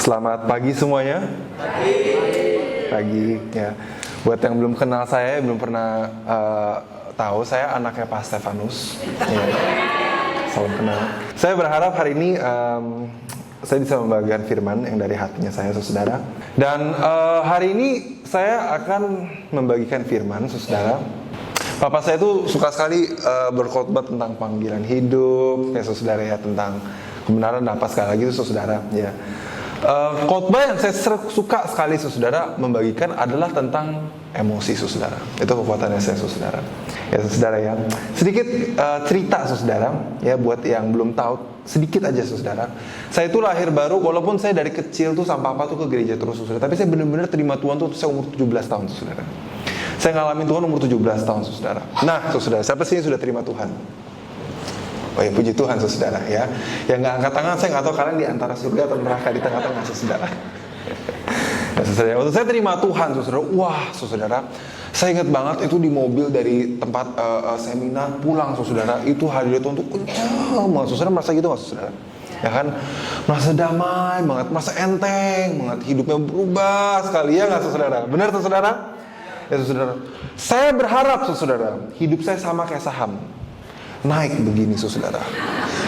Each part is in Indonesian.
Selamat pagi semuanya. Pagi ya. Buat yang belum kenal saya, belum pernah tahu, saya anaknya Pak Stefanus. Ya. Salam kenal. Saya berharap hari ini saya bisa membagikan firman yang dari hatinya saya, saudara. Dan hari ini saya akan membagikan firman, saudara. Papa saya tuh suka sekali berkhotbah tentang panggilan hidup, ya saudara ya, tentang kebenaran. Dan apa sekali lagi itu saudara ya. Khotbah yang saya suka sekali saudara membagikan adalah tentang emosi saudara. Itu kekuatannya saya saudara. Ya saudara ya. Sedikit cerita saudara ya, buat yang belum tahu, sedikit aja saudara. Saya itu lahir baru, walaupun saya dari kecil tuh sama papa tuh ke gereja terus saudara. Tapi saya benar-benar terima Tuhan tuh saya umur 17 tahun saudara. Saya ngalamin Tuhan umur 17 tahun saudara. Nah saudara, siapa sih yang sudah terima Tuhan? Oh ya, puji Tuhan saudara ya. Yang nggak angkat tangan, saya nggak tahu kalian di antara surga atau neraka, di tengah-tengah saudara. Ya, saudara, waktu saya terima Tuhan saudara, wah saudara, saya ingat banget itu di mobil dari tempat seminar pulang saudara, itu hadir Tuhan tuh kencang banget saudara. Merasa gitu nggak saudara? Ya kan, merasa damai banget, merasa enteng banget, hidupnya berubah sekali ya nggak saudara? Benar saudara? Ya saudara, saya berharap saudara, hidup saya sama kayak saham, naik begini saudara.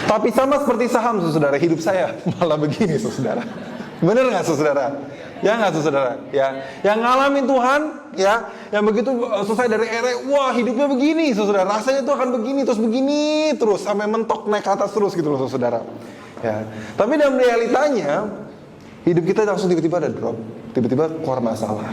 Tapi sama seperti saham saudara, hidup saya malah begini saudara. Bener nggak saudara? Ya nggak saudara? Ya, yang ngalamin Tuhan ya, yang begitu selesai dari era, wah hidupnya begini saudara, rasanya tuh akan begini terus sampai mentok naik ke atas terus gitu loh saudara. Ya, tapi dalam realitanya hidup kita langsung tiba-tiba ada drop, tiba-tiba keluar masalah.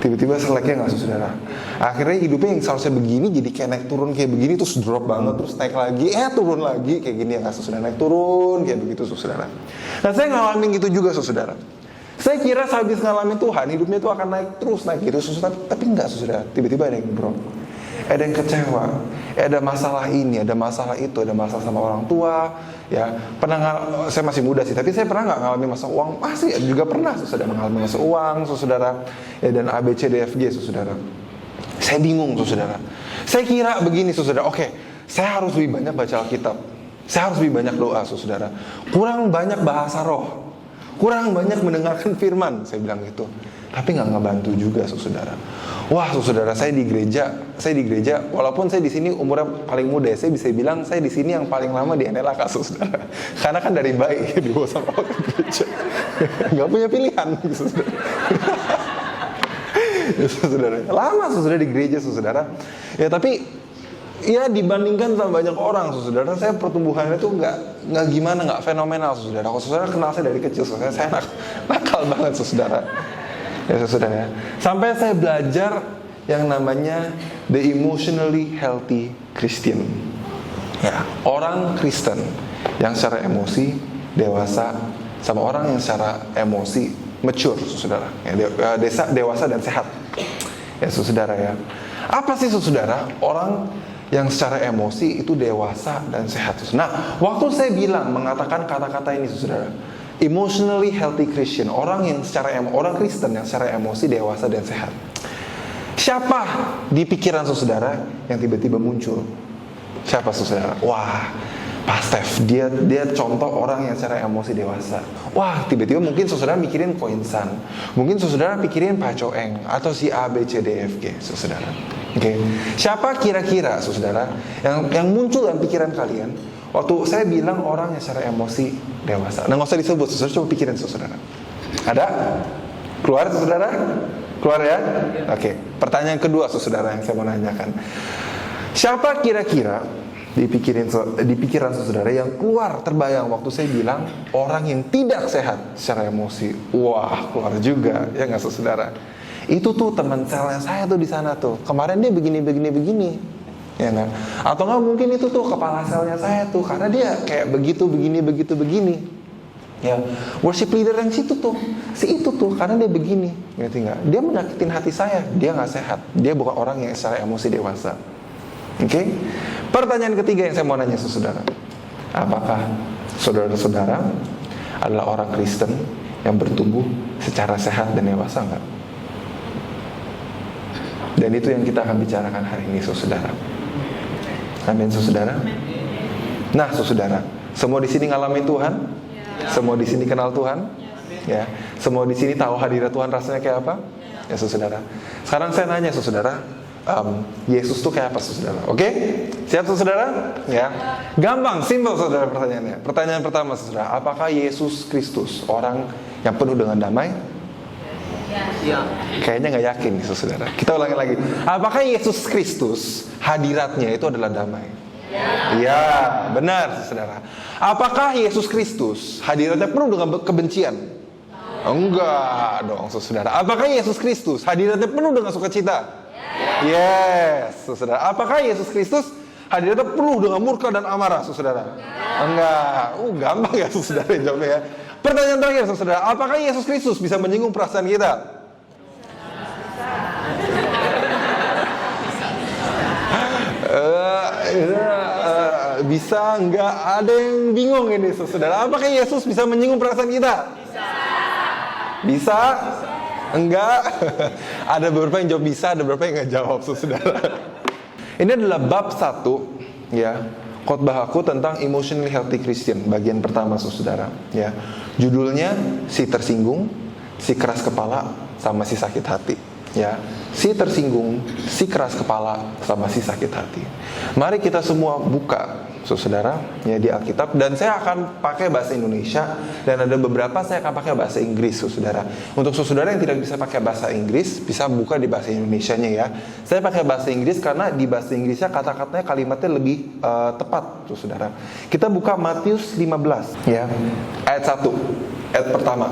Tiba-tiba seleknya nggak saudara. Akhirnya hidupnya yang seharusnya begini jadi kayak naik turun kayak begini, terus drop banget, terus naik lagi, turun lagi kayak gini ya nggak saudara, naik turun kayak begitu saudara. Nah saya ngalamin gitu juga saudara. Saya kira sehabis ngalamin Tuhan hidupnya itu akan naik terus naik gitu saudara, tapi enggak saudara. Tiba-tiba ada yang drop, ada yang kecewa, ada masalah ini, ada masalah itu, ada masalah sama orang tua. Ya pernah saya masih muda sih, tapi saya pernah nggak ngalamin masalah uang? Masih juga pernah saudara mengalami masalah uang saudara. Ya dan A B C D F G saudara. Saya bingung saudara. Saya kira begini saudara, oke, saya harus lebih banyak baca Alkitab, saya harus lebih banyak doa saudara. Kurang banyak bahasa roh, kurang banyak mendengarkan firman, saya bilang gitu. Tapi nggak ngebantu juga saudara. Wah saudara, saya di gereja, walaupun saya di sini umurnya paling muda, saya bisa bilang saya di sini yang paling lama di NLAK saudara. Karena kan dari bayi dibawa sama orang gereja, nggak punya pilihan saudara. Ya, saudara, lama saudara di gereja saudara. Ya tapi ya dibandingkan sama banyak orang saudara, saya pertumbuhannya itu nggak gimana, nggak fenomenal saudara. Kalau saudara kenal saya dari kecil saudara, saya nakal banget saudara. Ya saudara, sampai saya belajar yang namanya the emotionally healthy Christian. Ya, orang Kristen yang secara emosi dewasa sama orang yang secara emosi mature, saudara. Ya, dewasa dan sehat. Ya, saudara ya. Apa sih saudara orang yang secara emosi itu dewasa dan sehat? Nah, waktu saya mengatakan kata-kata ini, saudara, emotionally healthy Christian, orang Kristen yang secara emosi dewasa dan sehat. Siapa di pikiran saudara yang tiba-tiba muncul? Siapa saudara? Wah, Pak Stef, dia contoh orang yang secara emosi dewasa. Wah, tiba-tiba mungkin saudara mikirin Koinsan, mungkin saudara pikirin Pak Coeng atau si A B C D F G, saudara. Oke. Siapa kira-kira saudara yang muncul dalam pikiran kalian waktu saya bilang orang yang secara emosi dewasa? Nah, nggak usah disebut, saudara, coba pikirin saudara. Ada? Keluar saudara? Keluar ya? Oke. Pertanyaan kedua saudara yang saya mau nanyakan. Siapa kira-kira di pikiran saudara yang keluar terbayang waktu saya bilang orang yang tidak sehat secara emosi? Wah, keluar juga ya nggak saudara? Itu tuh teman selnya saya tuh di sana tuh. Kemarin dia begini. Ya kan? Atau nggak mungkin itu tuh kepala selnya saya tuh, karena dia kayak begini. Ya, worship leader yang situ tuh, si itu tuh, karena dia begini, ngerti nggak? Dia menyakitin hati saya, dia nggak sehat, dia bukan orang yang secara emosi dewasa. Oke? Pertanyaan ketiga yang saya mau nanya saudara, apakah saudara-saudara adalah orang Kristen yang bertumbuh secara sehat dan dewasa nggak? Dan itu yang kita akan bicarakan hari ini saudara. Amin saudara. Nah saudara, semua di sini ngalamin Tuhan? Semua di sini kenal Tuhan? Ya, semua di sini tahu hadirat Tuhan rasanya kayak apa? Ya, saudara. Sekarang saya nanya, saudara, Yesus tuh kayak apa, saudara? Oke? Siap, saudara? Ya. Gampang, simpel, saudara, pertanyaannya. Pertanyaan pertama, saudara, apakah Yesus Kristus orang yang penuh dengan damai? Ya. Kayaknya nggak yakin nih, saudara. Kita ulangi lagi. Apakah Yesus Kristus hadiratnya itu adalah damai? Ya, benar, saudara. Apakah Yesus Kristus hadiratnya penuh dengan kebencian? Enggak dong, saudara. Apakah Yesus Kristus hadiratnya penuh dengan sukacita? Yes, saudara. Apakah Yesus Kristus hadiratnya penuh dengan murka dan amarah, saudara? Enggak. Gampang ya, saudara, jawabnya ya. Pertanyaan terakhir, saudara. Apakah Yesus Kristus bisa menyinggung perasaan kita? Bisa, enggak? Ada yang bingung ini, saudara. Apakah Yesus bisa menyinggung perasaan kita? Bisa? Enggak? Ada beberapa yang jawab bisa, ada beberapa yang nggak jawab, saudara. Ini adalah bab 1, ya, khotbah aku tentang emotionally healthy Christian, bagian pertama, saudara. Ya, judulnya si tersinggung, si keras kepala, sama si sakit hati. Ya, si tersinggung, si keras kepala, sama si sakit hati. Mari kita semua buka, saudara, ya, di Alkitab. Dan saya akan pakai bahasa Indonesia, dan ada beberapa saya akan pakai bahasa Inggris, saudara. Untuk saudara yang tidak bisa pakai bahasa Inggris, bisa buka di bahasa Indonesianya, ya. Saya pakai bahasa Inggris karena di bahasa Inggrisnya kata-katanya, kalimatnya lebih tepat, saudara. Kita buka Matius 15, ya, ayat 1, ayat pertama.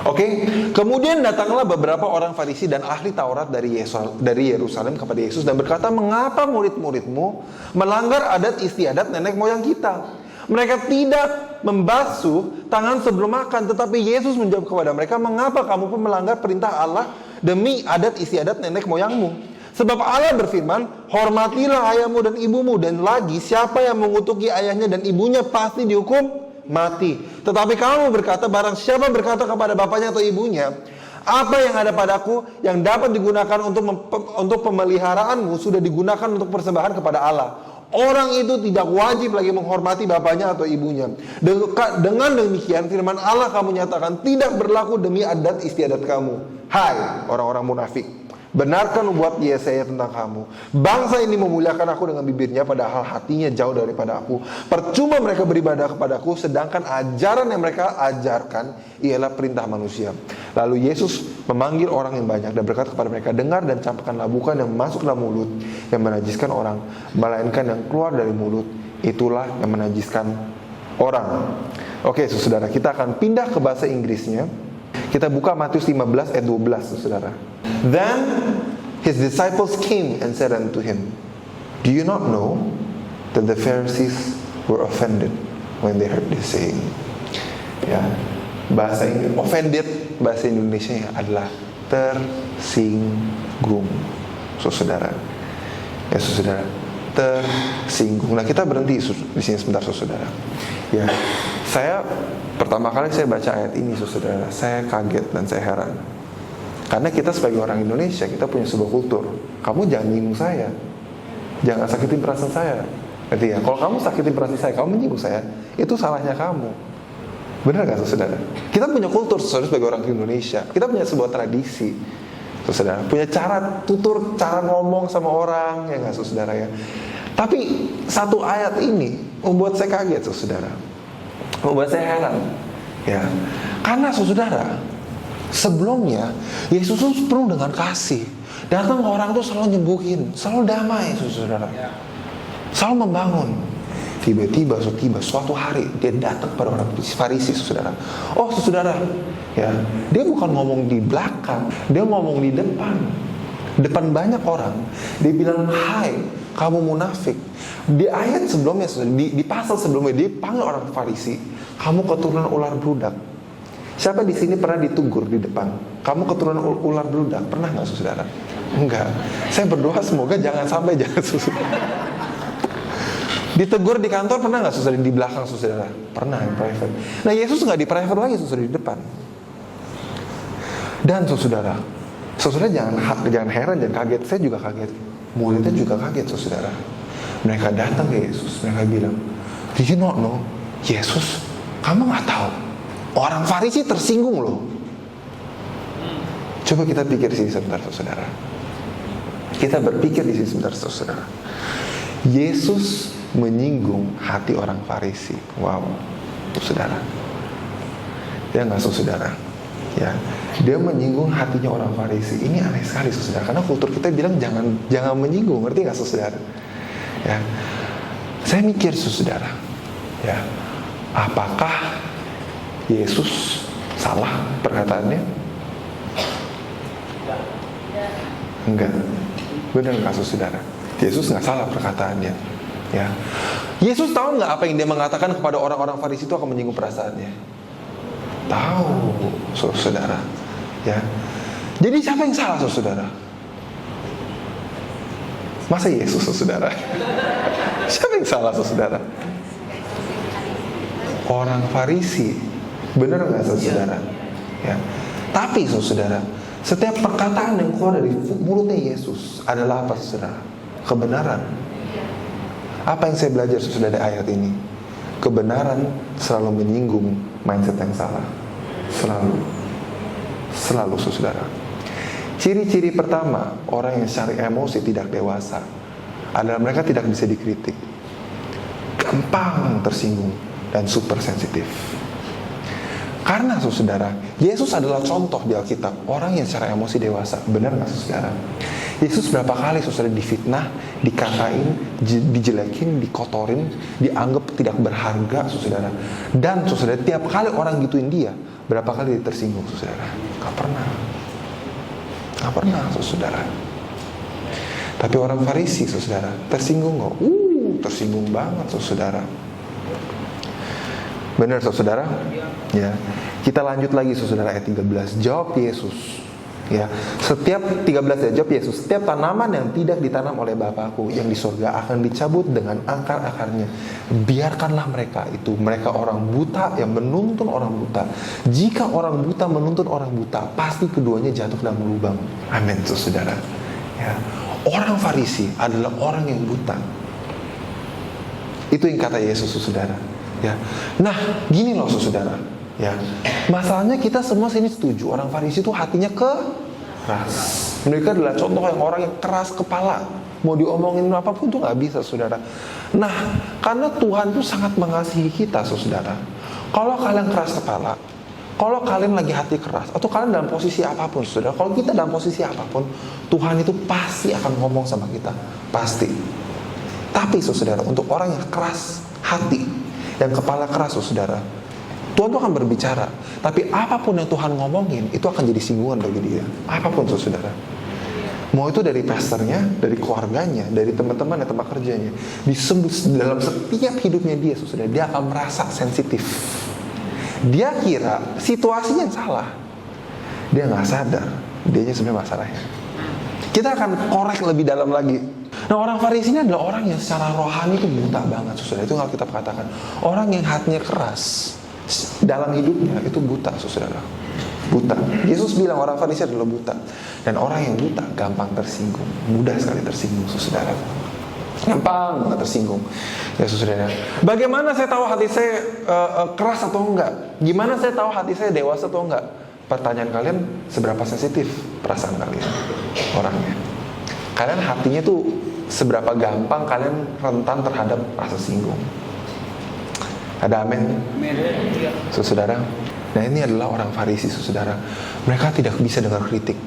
Oke, kemudian datanglah beberapa orang Farisi dan ahli Taurat dari Yerusalem kepada Yesus dan berkata, mengapa murid-muridmu melanggar adat istiadat nenek moyang kita? Mereka tidak membasuh tangan sebelum makan. Tetapi Yesus menjawab kepada mereka, mengapa kamu pun melanggar perintah Allah demi adat istiadat nenek moyangmu? Sebab Allah berfirman, hormatilah ayahmu dan ibumu, dan lagi siapa yang mengutuki ayahnya dan ibunya pasti dihukum mati. Tetapi kamu berkata, barang siapa berkata kepada bapaknya atau ibunya, apa yang ada padaku yang dapat digunakan untuk pemeliharaanmu sudah digunakan untuk persembahan kepada Allah, orang itu tidak wajib lagi menghormati bapaknya atau ibunya. Dengan demikian firman Allah kamu nyatakan tidak berlaku demi adat istiadat kamu. Hai orang-orang munafik, benarkan buat Yesaya tentang kamu. Bangsa ini memuliakan aku dengan bibirnya, padahal hatinya jauh daripada aku. Percuma mereka beribadah kepadaku, sedangkan ajaran yang mereka ajarkan ialah perintah manusia. Lalu Yesus memanggil orang yang banyak dan berkata kepada mereka, dengar dan campakkanlah bukan yang masuk dalam mulut yang menajiskan orang, melainkan yang keluar dari mulut, itulah yang menajiskan orang. Oke, saudara, kita akan pindah ke bahasa Inggrisnya. Kita buka Matius 15 ayat 12, saudara. Then his disciples came and said unto him, do you not know that the Pharisees were offended when they heard this saying? Ya, bahasa Inggris offended, bahasa Indonesia adalah tersinggung, saudara. Ya, saudara, tersinggung. Nah, kita berhenti di sini sebentar, saudara. Ya, saya pertama kali saya baca ayat ini, saudara, saya kaget dan saya heran. Karena kita sebagai orang Indonesia, kita punya sebuah kultur. Kamu jangan nyinggung saya, jangan sakitin perasaan saya. Ngerti ya? Kalau kamu sakitin perasaan saya, kamu nyinggung saya, itu salahnya kamu. Benar gak, saudara? Kita punya kultur, saudara, sebagai orang Indonesia. Kita punya sebuah tradisi, saudara. Punya cara tutur, cara ngomong sama orang, ya gak, saudara ya? Tapi satu ayat ini membuat saya kaget, saudara. Membuat saya heran, ya. Karena, saudara, sebelumnya Yesus tuh penuh dengan kasih. Datang ke orang tuh selalu nyembuhin, selalu damai, saudara. Selalu membangun. Tiba-tiba suatu hari dia datang kepada orang Farisi, saudara. Oh, saudara, ya, dia bukan ngomong di belakang, dia ngomong di depan banyak orang. Dia bilang, hai kamu munafik. Di ayat sebelumnya, di pasal sebelumnya, dia panggil orang Farisi, kamu keturunan ular beludak. Siapa di sini pernah ditegur di depan, kamu keturunan ular beludak? Pernah nggak, saudara? Enggak. Saya berdoa semoga jangan sampai, saudara. Ditegur di kantor pernah nggak, saudara? Di belakang, saudara? Pernah, di private. Nah, Yesus nggak di private lagi, saudara, di depan. Dan saudara jangan heran, jangan kaget. Saya juga kaget. Muridnya juga kaget, saudara. Mereka datang ke Yesus, mereka bilang, did you not know? Yesus, kamu nggak tahu Orang Farisi tersinggung loh. Coba kita pikir di sini sebentar, saudara. Kita berpikir di sini sebentar, saudara. Yesus menyinggung hati orang Farisi. Wow, saudara. Dia nggak, saudara. Ya, dia menyinggung hatinya orang Farisi. Ini aneh sekali, saudara. Karena kultur kita bilang jangan menyinggung, ngerti nggak, saudara? Ya, saya mikir, saudara. Ya, apakah Yesus salah perkataannya? Enggak. Benar nggak, saudara? Yesus nggak salah perkataannya. Ya, Yesus tahu nggak apa yang dia mengatakan kepada orang-orang Farisi itu akan menyinggung perasaannya? Tahu, saudara. Ya. Jadi siapa yang salah, saudara? Masa Yesus, saudara? Siapa yang salah, saudara? Orang Farisi. Benar nggak, saudara? Ya. Tapi, saudara, setiap perkataan yang keluar dari mulutnya Yesus adalah apa, saudara? Kebenaran. Apa yang saya belajar, saudara, dari ayat ini? Kebenaran selalu menyinggung mindset yang salah. Selalu, saudara. Ciri-ciri pertama orang yang secara emosi tidak dewasa adalah mereka tidak bisa dikritik, gampang tersinggung, dan super sensitif. Karena, saudara, Yesus adalah contoh di Alkitab orang yang secara emosi dewasa. Benar nggak, saudara? Yesus berapa kali, saudara, difitnah, dikatain, dijelekin, dikotorin, dianggap tidak berharga, saudara. Dan, saudara, tiap kali orang gituin dia, berapa kali dia tersinggung, saudara? Gak pernah, saudara. Tapi orang Farisi, saudara, tersinggung kok. Tersinggung banget, saudara. Benar, saudara? Ya. Kita lanjut lagi, saudara, ayat 13. Jawab Yesus. Ya, setiap 13 jawab Yesus, setiap tanaman yang tidak ditanam oleh Bapakku yang di surga akan dicabut dengan akar-akarnya. Biarkanlah mereka orang buta yang menuntun orang buta. Jika orang buta menuntun orang buta, pasti keduanya jatuh dalam lubang. Amin, saudara. Ya, orang Farisi adalah orang yang buta. Itu yang kata Yesus, saudara. Ya, nah, gini loh, saudara. Ya, masalahnya kita semua sini setuju orang Farisi itu hatinya keras. Mereka adalah contoh yang orang yang keras kepala. Mau diomongin apapun tuh nggak bisa, saudara. Nah, karena Tuhan tuh sangat mengasihi kita, saudara. Kalau kalian keras kepala, kalau kalian lagi hati keras, atau kalian dalam posisi apapun, saudara. Kalau kita dalam posisi apapun, Tuhan itu pasti akan ngomong sama kita, pasti. Tapi, saudara, untuk orang yang keras hati, yang kepala keras, saudara, Tuhan tuh akan berbicara. Tapi apapun yang Tuhan ngomongin, itu akan jadi singgungan bagi dia. Apapun, saudara. Mau itu dari pastornya, dari keluarganya, dari teman-teman dan tempat kerjanya. Dalam setiap hidupnya dia, saudara, dia akan merasa sensitif. Dia kira situasinya yang salah. Dia nggak sadar, dianya sebenarnya masalahnya. Kita akan korek lebih dalam lagi. Nah, orang Farisi ini adalah orang yang secara rohani itu buta banget, saudara. Itu nggak kita katakan. Orang yang hatinya keras dalam hidupnya itu buta, saudara. Buta. Yesus bilang orang Farisi adalah buta. Dan orang yang buta gampang tersinggung, mudah sekali tersinggung, saudara. Gampang banget tersinggung. Ya, saudara. Bagaimana saya tahu hati saya keras atau enggak? Gimana saya tahu hati saya dewasa atau enggak? Pertanyaan kalian, seberapa sensitif perasaan kalian orangnya? Kalian hatinya tuh seberapa gampang kalian rentan terhadap rasa singgung? Ada amin? Saudara. Nah, ini adalah orang Farisi, saudara. Mereka tidak bisa dengar kritik.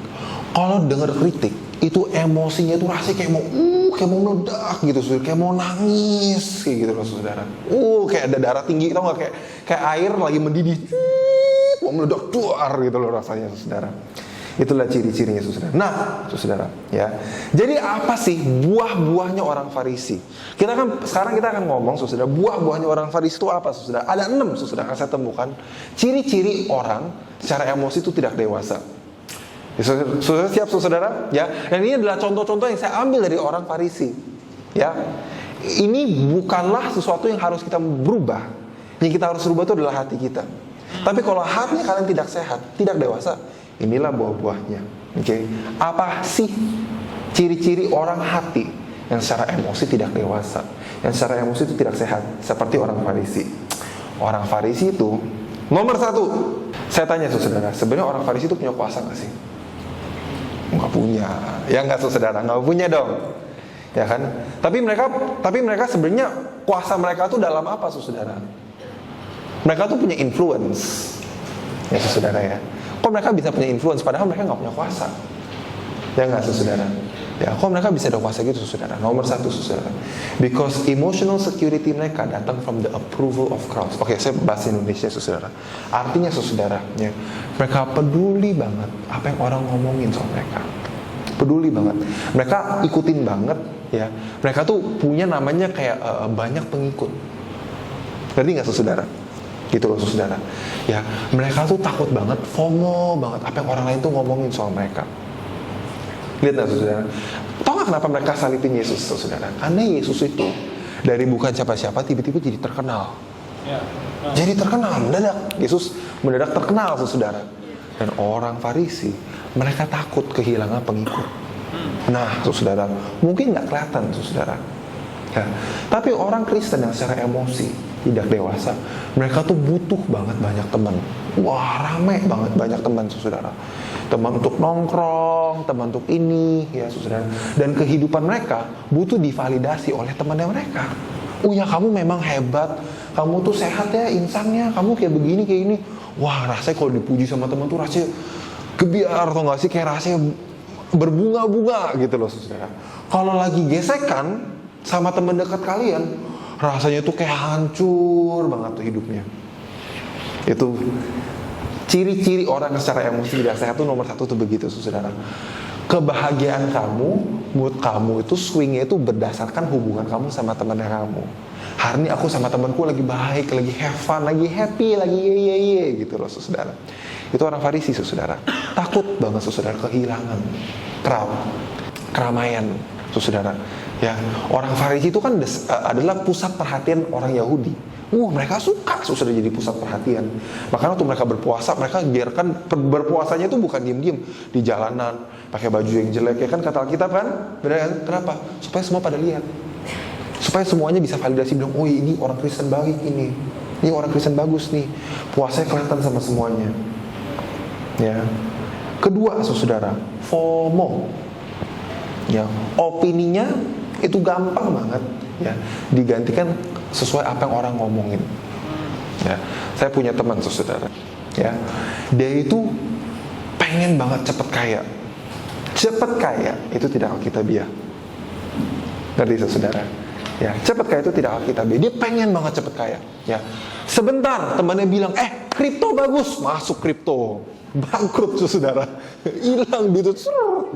Kalau dengar kritik, itu emosinya itu rasanya kayak mau meledak gitu, saudara. Kayak mau nangis, kayak gitu loh, saudara. Kayak ada darah tinggi, tau nggak? Kayak air lagi mendidih, mau meledak duar gitu loh rasanya, saudara. Itulah ciri-cirinya, saudara. Nah, saudara, ya. Jadi apa sih buah-buahnya orang Farisi? Sekarang kita akan ngomong, saudara, buah-buahnya orang Farisi itu apa, saudara? Ada 6, saudara, yang saya temukan. Ciri-ciri orang secara emosi itu tidak dewasa. Saudara siap, saudara? Ya. Dan ini adalah contoh-contoh yang saya ambil dari orang Farisi. Ya. Ini bukanlah sesuatu yang harus kita berubah. Yang kita harus berubah itu adalah hati kita. Tapi kalau hatinya kalian tidak sehat, tidak dewasa, inilah buah-buahnya. Oke. Apa sih ciri-ciri orang hati yang secara emosi tidak dewasa, yang secara emosi itu tidak sehat, seperti orang Farisi? Orang Farisi itu Nomor 1, saya tanya saudara, sebenarnya orang Farisi itu punya kuasa nggak sih? Nggak punya, ya nggak saudara, nggak punya dong, ya kan? Tapi mereka sebenarnya kuasa mereka tuh dalam apa saudara? Mereka tuh punya influence, ya saudara ya. Kok mereka bisa punya influence padahal mereka nggak punya kuasa? Ya nggak saudara? Ya, kok mereka bisa ada kuasa gitu saudara? Nomor 1 saudara, because emotional security mereka datang from the approval of crowds. Oke, saya bahasa Indonesia saudara. Artinya saudara, ya, mereka peduli banget apa yang orang ngomongin soal mereka. Peduli banget. Mereka ikutin banget, ya. Mereka tuh punya namanya kayak banyak pengikut. Ngerti nggak saudara? Gitu loh saudara. Ya, mereka tuh takut banget, FOMO banget apa yang orang lain tuh ngomongin soal mereka. Lihat nggak saudara? Tahu nggak kenapa mereka salibin Yesus saudara? Karena Yesus itu dari bukan siapa-siapa tiba-tiba jadi terkenal. Jadi terkenal mendadak. Yesus mendadak terkenal saudara. Dan orang Farisi mereka takut kehilangan pengikut. Nah saudara, mungkin nggak kelihatan saudara. Ya. Tapi orang Kristen yang secara emosi tidak dewasa, mereka tuh butuh banget banyak teman. Wah, rame banget banyak teman saudara. Teman untuk nongkrong, teman untuk ini, ya saudara. Dan kehidupan mereka butuh divalidasi oleh temannya mereka. Oh ya, kamu memang hebat, kamu tuh sehat ya insannya, kamu kayak begini kayak ini. Wah, rasanya kalau dipuji sama teman tuh rasanya gebiar, atau nggak sih, kayak rasanya berbunga-bunga gitu loh saudara. Kalau lagi gesekan sama teman dekat kalian, rasanya tuh kayak hancur banget tuh hidupnya. Itu ciri-ciri orang secara emosi tidak sehat tuh nomor 1 tuh begitu saudara. Kebahagiaan kamu, mood kamu itu swingnya itu berdasarkan hubungan kamu sama temannya kamu. Hari ini aku sama temanku lagi baik, lagi have fun, lagi happy, lagi ye gitu loh saudara. Itu orang Farisi saudara. Takut banget saudara kehilangan keramaian saudara. Ya, orang Farisi itu kan adalah pusat perhatian orang Yahudi. Mereka suka saudara jadi pusat perhatian. Makanya waktu mereka berpuasa, mereka biarkan berpuasanya itu bukan diem-diem di jalanan, pakai baju yang jelek, ya kan kata Alkitab kan? Benar kan? Kenapa? Supaya semua pada lihat. Supaya semuanya bisa validasi bilang, oh ini orang Kristen baik ini orang Kristen bagus nih. Puasanya kelihatan sama semuanya. Ya. Kedua saudara, FOMO. Ya, opininya itu gampang banget ya digantikan sesuai apa yang orang ngomongin. Ya, saya punya teman saudara. Ya, dia itu pengen banget cepet kaya. Cepet kaya itu tidak alkitabiah. Ngerti saudara? Ya, cepet kaya itu tidak alkitabiah. Dia pengen banget cepet kaya. Ya, sebentar temannya bilang, kripto bagus, masuk kripto. Bangkrut saudara, hilang duit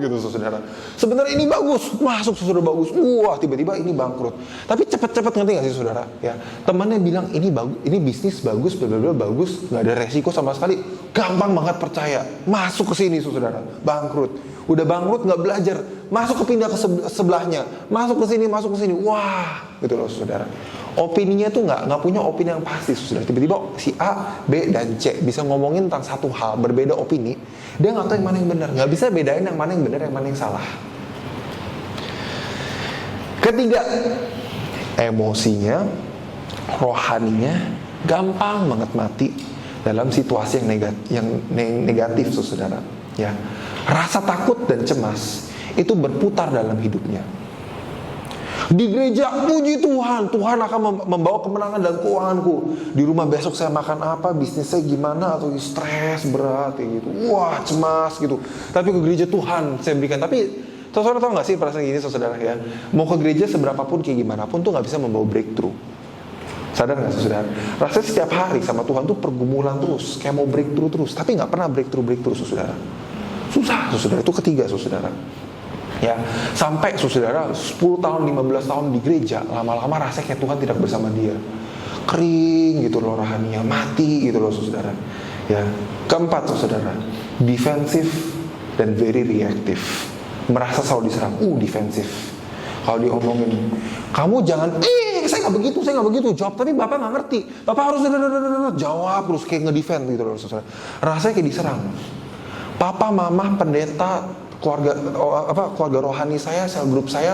gitu saudara. Sebenarnya ini bagus, masuk saudara bagus. Wah, tiba-tiba ini bangkrut. Tapi cepet-cepet, ngerti nggak sih saudara? Ya, temannya bilang ini bagus, ini bisnis bagus, bla bagus, nggak ada resiko sama sekali. Gampang banget percaya, masuk ke sini saudara, bangkrut. Udah bangkrut nggak belajar, masuk ke pindah ke sebelahnya, masuk ke sini. Wah, gitu loh saudara. Opininya tuh nggak punya opini yang pasti saudara. Tiba-tiba si A, B, dan C bisa ngomongin tentang satu hal, berbeda opini. Dia nggak tahu yang mana yang benar, nggak bisa bedain yang mana yang benar, yang mana yang salah. Ketiga, emosinya, rohaninya gampang banget mati dalam situasi yang negatif saudara. Ya, rasa takut dan cemas itu berputar dalam hidupnya. Di gereja, puji Tuhan, Tuhan akan membawa kemenangan dalam keuanganku. Di rumah besok saya makan apa, bisnis saya gimana, atau stres berat kayak gitu. Wah, cemas gitu. Tapi ke gereja Tuhan saya berikan. Tapi saudara tahu nggak sih perasaan gini saudara ya? Mau ke gereja seberapapun kayak gimana pun tuh nggak bisa membawa breakthrough. Sadar nggak saudara? Rasanya setiap hari sama Tuhan tuh pergumulan terus, kayak mau breakthrough terus, tapi nggak pernah breakthrough saudara. Susah saudara. Itu ketiga saudara. Ya, sampai saudara 10 tahun, 15 tahun di gereja, lama-lama rasanya kayak Tuhan tidak bersama dia. Kering gitu loh rohaninya, mati gitu loh saudara. Ya, keempat saudara, defensif dan very reactive. Merasa selalu diserang, defensif. Kalau diomongin, kamu jangan, saya nggak begitu, jawab, tapi bapak nggak ngerti. Bapak harus jawab terus kayak ngedefend gitu loh saudara. Rasanya kayak diserang. Papa, mama, pendeta, keluarga rohani saya, sel grup saya,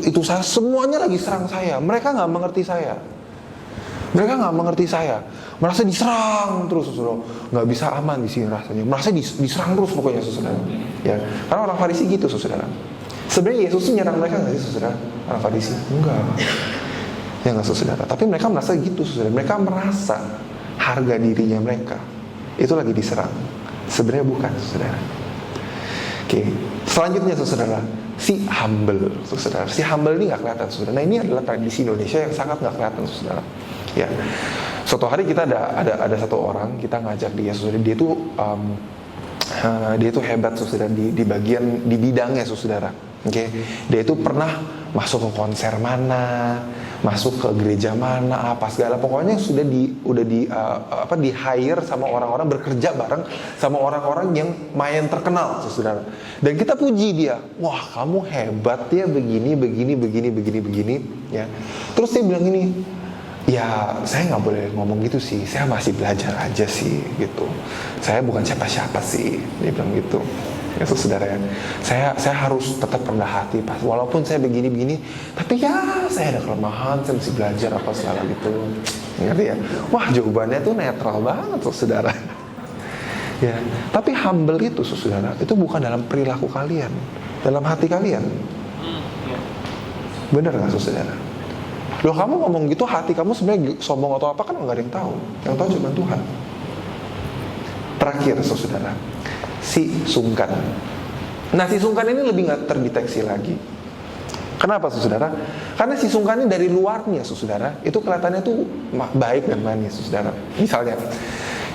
itu saya, semuanya lagi serang saya. Mereka nggak mengerti saya. Mereka nggak mengerti saya, merasa diserang terus, saudara. Nggak bisa aman di sini rasanya, merasa diserang terus pokoknya, saudara. Ya, karena orang Farisi gitu, saudara. Sebenarnya Yesus tuh nyerang mereka nggak sih, saudara? Orang Farisi? Enggak. Ya nggak, saudara. Tapi mereka merasa gitu, saudara. Mereka merasa harga dirinya mereka itu lagi diserang. Sebenarnya bukan, saudara. Oke, selanjutnya, saudara, si humble, saudara. Si humble ini nggak kelihatan, saudara. Nah, ini adalah tradisi Indonesia yang sangat nggak kelihatan, saudara. Ya, suatu hari kita ada satu orang, kita ngajak dia, saudara. Dia tuh hebat, saudara, di bidangnya, saudara. Oke, dia itu pernah masuk ke konser mana, masuk ke gereja mana, apa segala, pokoknya udah di hire sama orang-orang, bekerja bareng sama orang-orang yang main terkenal, saudara. Dan kita puji dia, wah kamu hebat ya, begini, ya. Terus dia bilang gini, ya saya nggak boleh ngomong gitu sih, saya masih belajar aja sih, gitu. Saya bukan siapa-siapa sih, dia bilang gitu. Ya, saudara, ya, saya harus tetap rendah hati, pas walaupun saya begini, tapi ya saya ada kelemahan, saya mesti belajar apa segala gitu, ngerti ya? Wah, jawabannya tuh netral banget, saudara. Ya, tapi humble itu, saudara, itu bukan dalam perilaku kalian, dalam hati kalian. Bener nggak, saudara? Loh, kamu ngomong gitu, hati kamu sebenarnya sombong atau apa, kan nggak ada yang tahu. Yang tahu cuma Tuhan. Terakhir, saudara, si sungkan. Nah, si sungkan ini lebih nggak terdeteksi lagi. Kenapa, saudara? Karena si sungkan ini dari luarnya, saudara, itu kelihatannya tuh baik dan manis, saudara. Misalnya,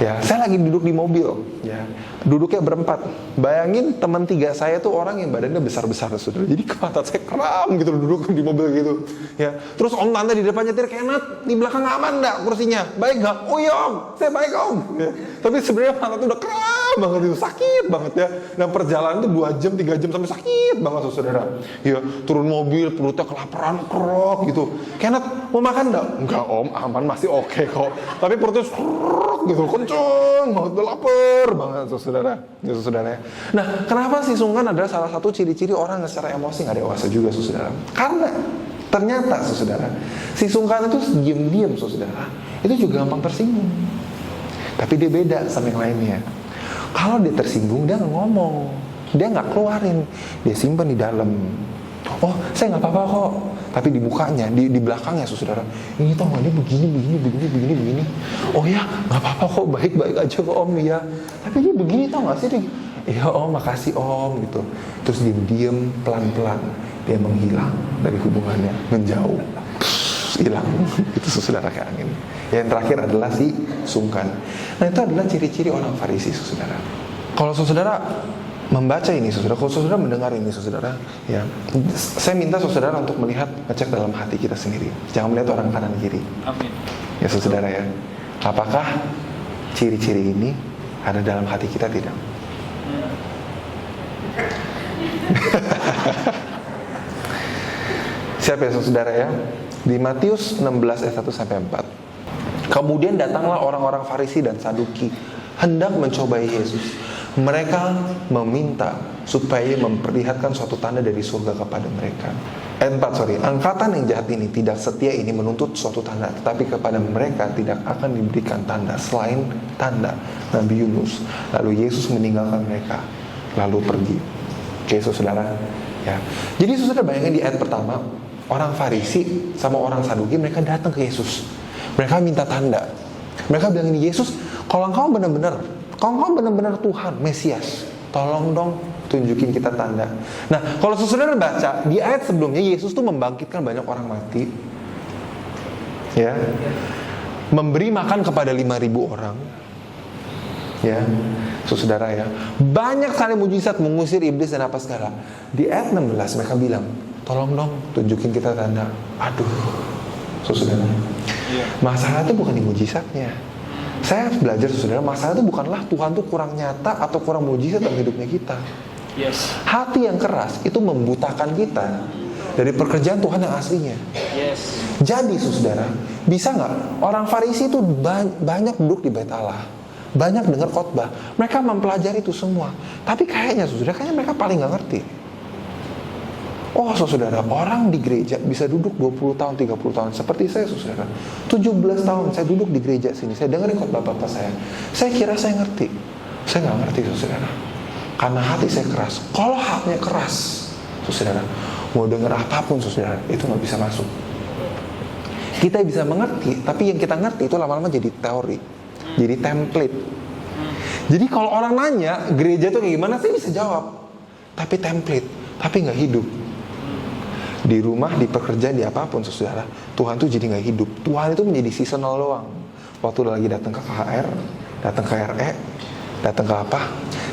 ya, saya lagi duduk di mobil, ya, duduknya berempat. Bayangin teman 3 saya tuh orang yang badannya besar-besar, saudara. Jadi mata saya kram gitu duduk di mobil gitu, ya. Terus om tante di depan nyetir, Kenneth, di belakang aman nggak kursinya? Baik nggak? Oh iya om, saya baik om. Ya. Tapi sebenarnya mata tuh udah kram banget, itu sakit banget ya. Dan perjalanan tuh 2 jam, 3 jam sampai sakit banget, saudara. Ya, turun mobil, perutnya kelaparan, kerok gitu. Kenneth, mau makan nggak? Enggak om, aman, masih oke kok. Tapi perutnya gitu, kenceng banget, udah lapar banget, saudara. Ya, saudara. Nah, kenapa si sungkan adalah salah satu ciri-ciri orang yang secara emosi nggak dewasa juga, saudara? Karena ternyata, saudara, si sungkan itu diam-diam, saudara, itu juga gampang tersinggung. Tapi dia beda sama yang lainnya. Kalau dia tersinggung, dia nggak ngomong, dia nggak keluarin, dia simpan di dalam. Oh, saya nggak apa-apa kok. Tapi di mukanya, di belakangnya, saudara, ini tau nggak, dia begini. Oh ya, nggak apa-apa kok, baik-baik aja kok om, ya. Tapi dia begini, tau nggak sih, dia, iya om, makasih om, gitu. Terus diam-diam, pelan-pelan dia menghilang dari hubungannya, menjauh, hilang, itu, saudara, kayak angin. Yang terakhir adalah si sungkan. Nah, itu adalah ciri-ciri orang Farisi, saudara. Kalau saudara membaca ini, saudara, kalau saudara mendengar ini, saudara, ya, saya minta saudara untuk melihat, ngecek dalam hati kita sendiri. Jangan melihat orang kanan kiri. Amin. Ya, saudara, ya. Apakah ciri-ciri ini ada dalam hati kita, tidak? Siap ya, saudara, ya? Di Matius 16 ayat 1 sampai 4. Kemudian datanglah orang-orang Farisi dan Saduki hendak mencobai Yesus. Mereka meminta supaya memperlihatkan suatu tanda dari surga kepada mereka. Ayat 4, angkatan yang jahat ini, tidak setia ini menuntut suatu tanda, tetapi kepada mereka tidak akan diberikan tanda selain tanda Nabi Yunus. Lalu Yesus meninggalkan mereka, lalu pergi. Oke, saudara, ya. Jadi saudara bayangin di ayat pertama, orang Farisi sama orang Saduki, mereka datang ke Yesus. Mereka minta tanda. Mereka bilang ini, Yesus, kalau engkau benar-benar Tuhan, Mesias, tolong dong tunjukin kita tanda. Nah, kalau saudara baca di ayat sebelumnya, Yesus tuh membangkitkan banyak orang mati, ya, memberi makan kepada 5.000 orang, ya, saudara, ya, banyak sekali mujizat, mengusir iblis dan apa segala. Di ayat 16 mereka bilang, tolong dong tunjukin kita tanda. Aduh, saudara, masalah itu bukan di mujizatnya. Saya belajar, saudara, masalah itu bukanlah Tuhan tuh kurang nyata atau kurang mujizat dalam hidupnya kita. Yes. Hati yang keras itu membutakan kita dari pekerjaan Tuhan yang aslinya. Yes. Jadi, saudara, bisa nggak orang Farisi itu banyak duduk di bait Allah, banyak dengar khotbah, mereka mempelajari itu semua. Tapi kayaknya, saudara, mereka paling nggak ngerti. Oh saudara, orang di gereja bisa duduk 20 tahun, 30 tahun. Seperti saya saudara, 17 tahun saya duduk di gereja sini. Saya dengerin khotbah bapak saya. Saya kira saya ngerti. Saya nggak ngerti saudara. Karena hati saya keras. Kalau hatinya keras, saudara, mau denger apapun saudara, itu nggak bisa masuk. Kita bisa mengerti, tapi yang kita ngerti itu lama-lama jadi teori, jadi template. Jadi kalau orang nanya gereja itu kayak gimana, saya bisa jawab. Tapi template, tapi nggak hidup. Di rumah, di pekerjaan, di apapun saudara, Tuhan tuh jadi nggak hidup. Tuhan itu menjadi seasonal doang. Waktu lagi datang ke KHR, datang ke RE, datang ke apa.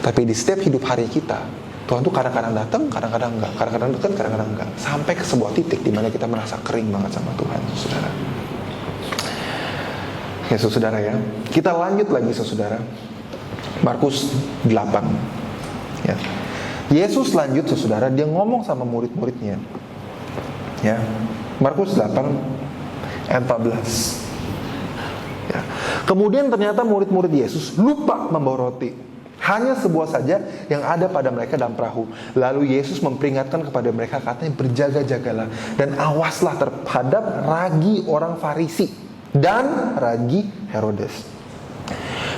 Tapi di setiap hidup hari kita, Tuhan tuh kadang-kadang datang, kadang-kadang enggak, kadang-kadang dekat, kadang-kadang enggak, sampai ke sebuah titik di mana kita merasa kering banget sama Tuhan, saudara. Ya, saudara ya. Kita lanjut lagi, saudara. Markus 8. Ya. Yesus lanjut, saudara, dia ngomong sama murid-muridnya. Ya. Markus 8 ayat 14. Ya. Kemudian ternyata murid-murid Yesus lupa membawa roti. Hanya sebuah saja yang ada pada mereka dalam perahu. Lalu Yesus memperingatkan kepada mereka, katanya, berjaga-jagalah dan awaslah terhadap ragi orang Farisi dan ragi Herodes.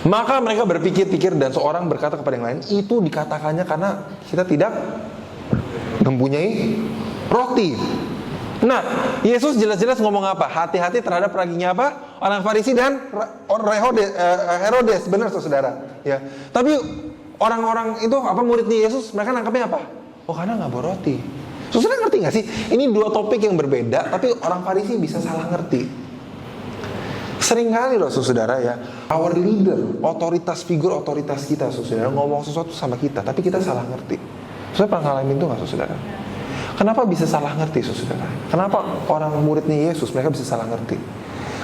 Maka mereka berpikir-pikir dan seorang berkata kepada yang lain, itu dikatakannya karena kita tidak mempunyai roti. Nah, Yesus jelas-jelas ngomong apa? Hati-hati terhadap raginya apa? Orang Farisi dan Herodes, benar saudara. Ya. Tapi orang-orang itu apa, muridnya Yesus, mereka nangkapnya apa? Oh, karena nggak bawa roti. Saudara ngerti nggak sih? Ini dua topik yang berbeda, tapi orang Farisi bisa salah ngerti. Seringkali loh saudara ya, our leader, figur otoritas kita saudara, ngomong sesuatu sama kita, tapi kita salah ngerti. Saudara pernah ngalamin itu nggak saudara? Kenapa bisa salah ngerti saudara? Kenapa orang muridnya Yesus mereka bisa salah ngerti?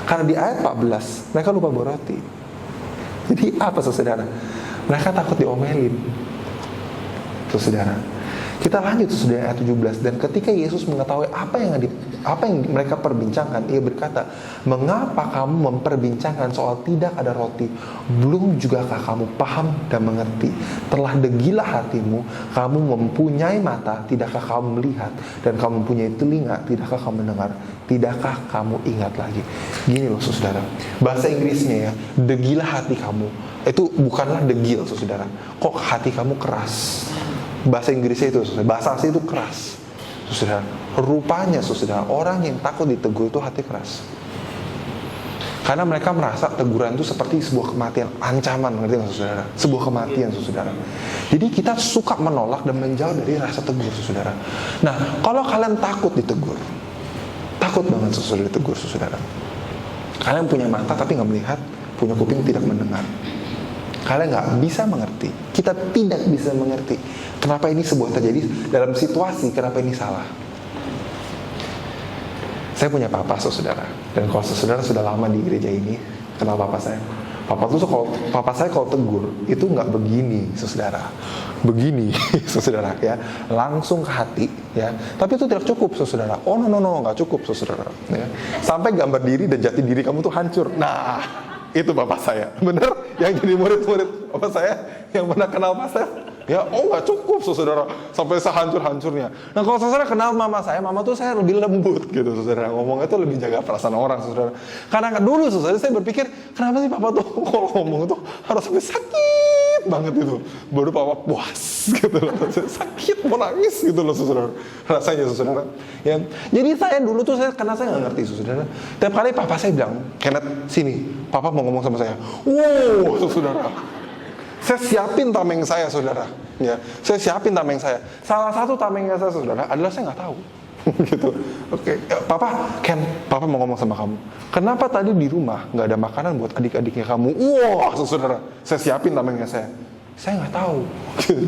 Karena di ayat 14 mereka lupa bawa roti. Jadi apa saudara? Mereka takut diomelin. Saudara. Kita lanjut saudara ayat 17. Dan ketika Yesus mengetahui apa yang mereka perbincangkan, ia berkata, mengapa kamu memperbincangkan soal tidak ada roti? Belum jugakah kamu paham dan mengerti? Telah degilah hatimu, kamu mempunyai mata, tidakkah kamu melihat? Dan kamu mempunyai telinga, tidakkah kamu mendengar? Tidakkah kamu ingat lagi? Gini loh saudara, bahasa Inggrisnya ya, degilah hati kamu. Itu bukanlah degil saudara. Kok hati kamu keras? Bahasa Inggrisnya itu, bahasa asli itu keras. Saudara, rupanya saudara, orang yang takut ditegur itu hati keras. Karena mereka merasa teguran itu seperti sebuah kematian, ancaman, ngerti nggak saudara? Sebuah kematian saudara. Jadi kita suka menolak dan menjauh dari rasa tegur saudara. Nah, kalau kalian takut ditegur, takut banget saudara ditegur saudara. Kalian punya mata tapi nggak melihat, punya kuping tidak mendengar. Kalian nggak bisa mengerti. Kita tidak bisa mengerti kenapa ini sebuah terjadi dalam situasi, kenapa ini salah. Saya punya papa saudara, dan kalau saudara sudah lama di gereja ini kenal papa saya. Papa saya kalau tegur itu nggak begini saudara, begini saudara ya, langsung ke hati ya. Tapi itu tidak cukup saudara. Oh no nggak cukup saudara. Ya. Sampai gambar diri dan jati diri kamu tuh hancur. Nah, itu bapak saya, bener, yang jadi murid-murid bapak saya yang pernah kenal pastor. Ya, oh nggak cukup saudara, sampai sehancur-hancurnya. Nah kalau saudara kenal mama tuh saya lebih lembut gitu saudara, ngomongnya tuh lebih jaga perasaan orang saudara. Karena dulu saudara saya berpikir, kenapa sih papa tuh kalau ngomong tuh harus sampai sakit banget gitu, baru papa puas gitu loh, sakit mau nangis gitu loh saudara, rasanya saudara. Ya, jadi saya dulu tuh karena saya nggak ngerti saudara. Tiap kali papa saya bilang, Kenneth sini, papa mau ngomong sama saya. Wow saudara. Saya siapin tameng saya saudara, ya. Saya siapin tameng saya. Salah satu tameng saya saudara adalah saya nggak tahu, gitu. Oke, papa mau ngomong sama kamu. Kenapa tadi di rumah nggak ada makanan buat adik-adiknya kamu? Wah, saudara, saya siapin tamengnya saya. Saya nggak tahu.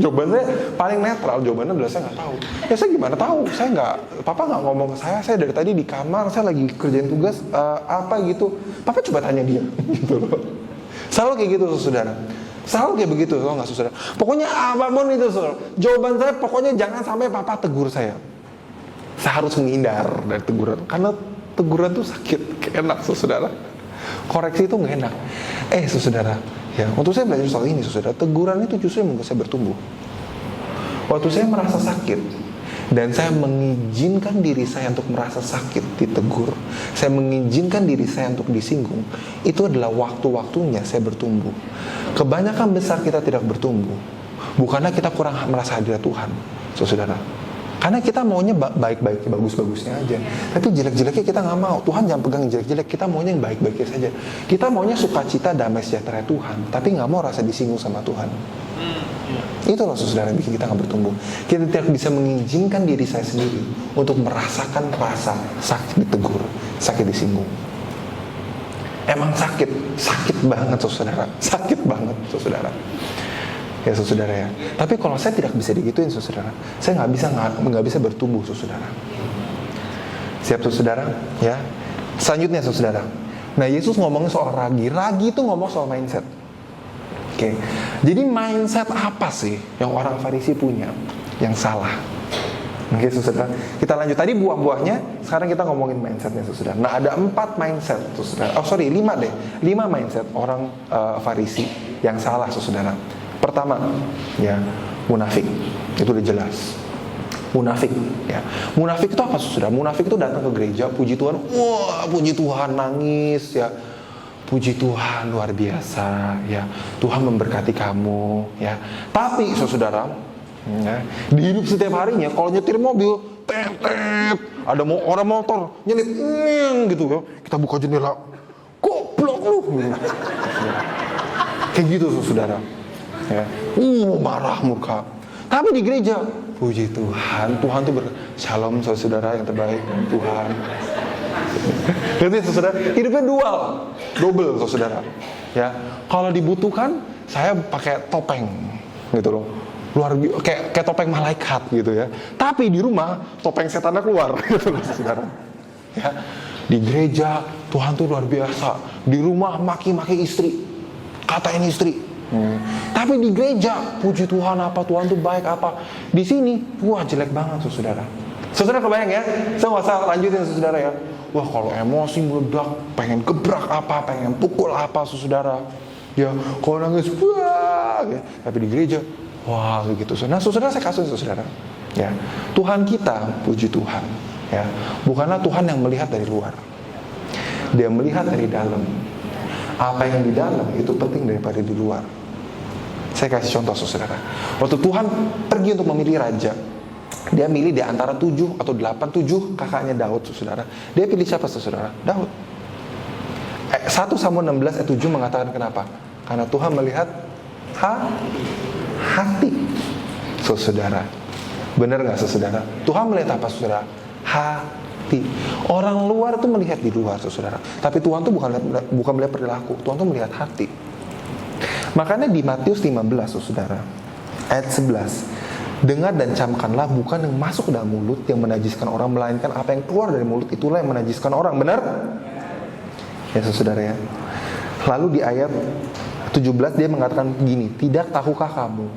Jawaban saya paling netral. Jawabannya adalah saya nggak tahu. Ya saya gimana tahu? Papa nggak ngomong ke saya. Saya dari tadi di kamar, saya lagi kerjain tugas apa gitu. Papa coba tanya dia, gitu loh. Selalu kayak gitu, saudara. Selalu kayak begitu, tau nggak saudara? Pokoknya apapun itu saudara, jawaban saya pokoknya jangan sampai papa tegur saya. Saya harus menghindar dari teguran, karena teguran tuh sakit, enak saudara. Koreksi itu nggak enak. Saudara, ya untuk saya belajar soal ini saudara, teguran itu justru yang membuat saya bertumbuh. Waktu saya merasa sakit, Dan saya mengizinkan diri saya untuk merasa sakit, ditegur. Saya mengizinkan diri saya untuk disinggung. Itu adalah waktu-waktunya saya bertumbuh. Kebanyakan besar kita tidak bertumbuh, bukannya kita kurang merasa hadirat Tuhan, saudara. Karena kita maunya baik-baik, bagus-bagusnya aja. Tapi jelek-jeleknya kita nggak mau. Tuhan jangan pegang jelek-jelek. Kita maunya yang baik-baiknya saja. Kita maunya sukacita, damai sejahtera Tuhan. Tapi nggak mau rasa disinggung sama Tuhan. Itu loh saudara yang bikin kita nggak bertumbuh. Kita tidak bisa mengizinkan diri saya sendiri untuk merasakan rasa sakit ditegur, sakit disinggung. Emang sakit banget saudara. Sakit banget saudara. Ya saudara ya. Tapi kalau saya tidak bisa digituin saudara, saya nggak bisa bertumbuh saudara. Siap saudara? Ya. Selanjutnya saudara. Nah Yesus ngomongin soal ragi. Ragi itu ngomong soal mindset. Oke. Jadi mindset apa sih yang orang Farisi punya yang salah? Oke saudara. Kita lanjut. Tadi buah-buahnya. Sekarang kita ngomongin mindsetnya saudara. Nah ada 4 mindset saudara. 5 deh. 5 mindset orang Farisi yang salah saudara. Pertama, ya, munafik. Itu udah jelas. Munafik, ya. Munafik itu apa, saudara? Munafik itu datang ke gereja, puji Tuhan, wah, puji Tuhan, nangis, ya. Puji Tuhan, luar biasa, ya. Tuhan memberkati kamu, ya. Tapi, saudara, ya, di hidup setiap harinya, kalau nyetir mobil, tep, ada orang motor, nyelip, gitu, ya. Kita buka jendela, goblok lu. Kayak gitu, saudara. Ya. Marah murka. Tapi di gereja, puji Tuhan, Tuhan tuh shalom saudara yang terbaik, Tuhan. Jadi saudara, hidupnya double saudara. Ya, kalau dibutuhkan, saya pakai topeng, gitu loh. Kayak topeng malaikat gitu ya. Tapi di rumah topeng setannya keluar, gitu loh saudara. Ya, di gereja Tuhan tuh luar biasa. Di rumah maki-maki istri, katain istri. Tapi di gereja, puji Tuhan apa, Tuhan tuh baik apa. Di sini, wah jelek banget saudara. Saudara kebayang ya, saya nggak usah lanjutin saudara ya. Wah kalau emosi meledak, pengen gebrak apa, pengen pukul apa saudara. Ya kalau nangis, wah. Ya. Tapi di gereja, wah gitu. Nah saudara saya kasih saudara. Ya Tuhan kita, puji Tuhan. Ya bukanlah Tuhan yang melihat dari luar. Dia melihat dari dalam. Apa yang di dalam itu penting daripada di luar. Saya kasih contoh saudara. Waktu Tuhan pergi untuk memilih raja, dia milih di antara 7 atau 7 kakaknya Daud saudara. Dia pilih siapa saudara? Daud. 1 Samuel 16 ayat 7 mengatakan kenapa? Karena Tuhan melihat hati saudara. Benar gak saudara? Tuhan melihat apa saudara? Hati. Orang luar tuh melihat di luar saudara. Tapi Tuhan tuh bukan melihat perilaku. Tuhan tuh melihat hati. Makanya di Matius 15 saudara, ayat 11, dengar dan camkanlah bukan yang masuk ke dalam mulut yang menajiskan orang, melainkan apa yang keluar dari mulut itulah yang menajiskan orang. Benar? Ya saudara ya. Lalu di ayat 17 dia mengatakan begini, tidak tahukah kamu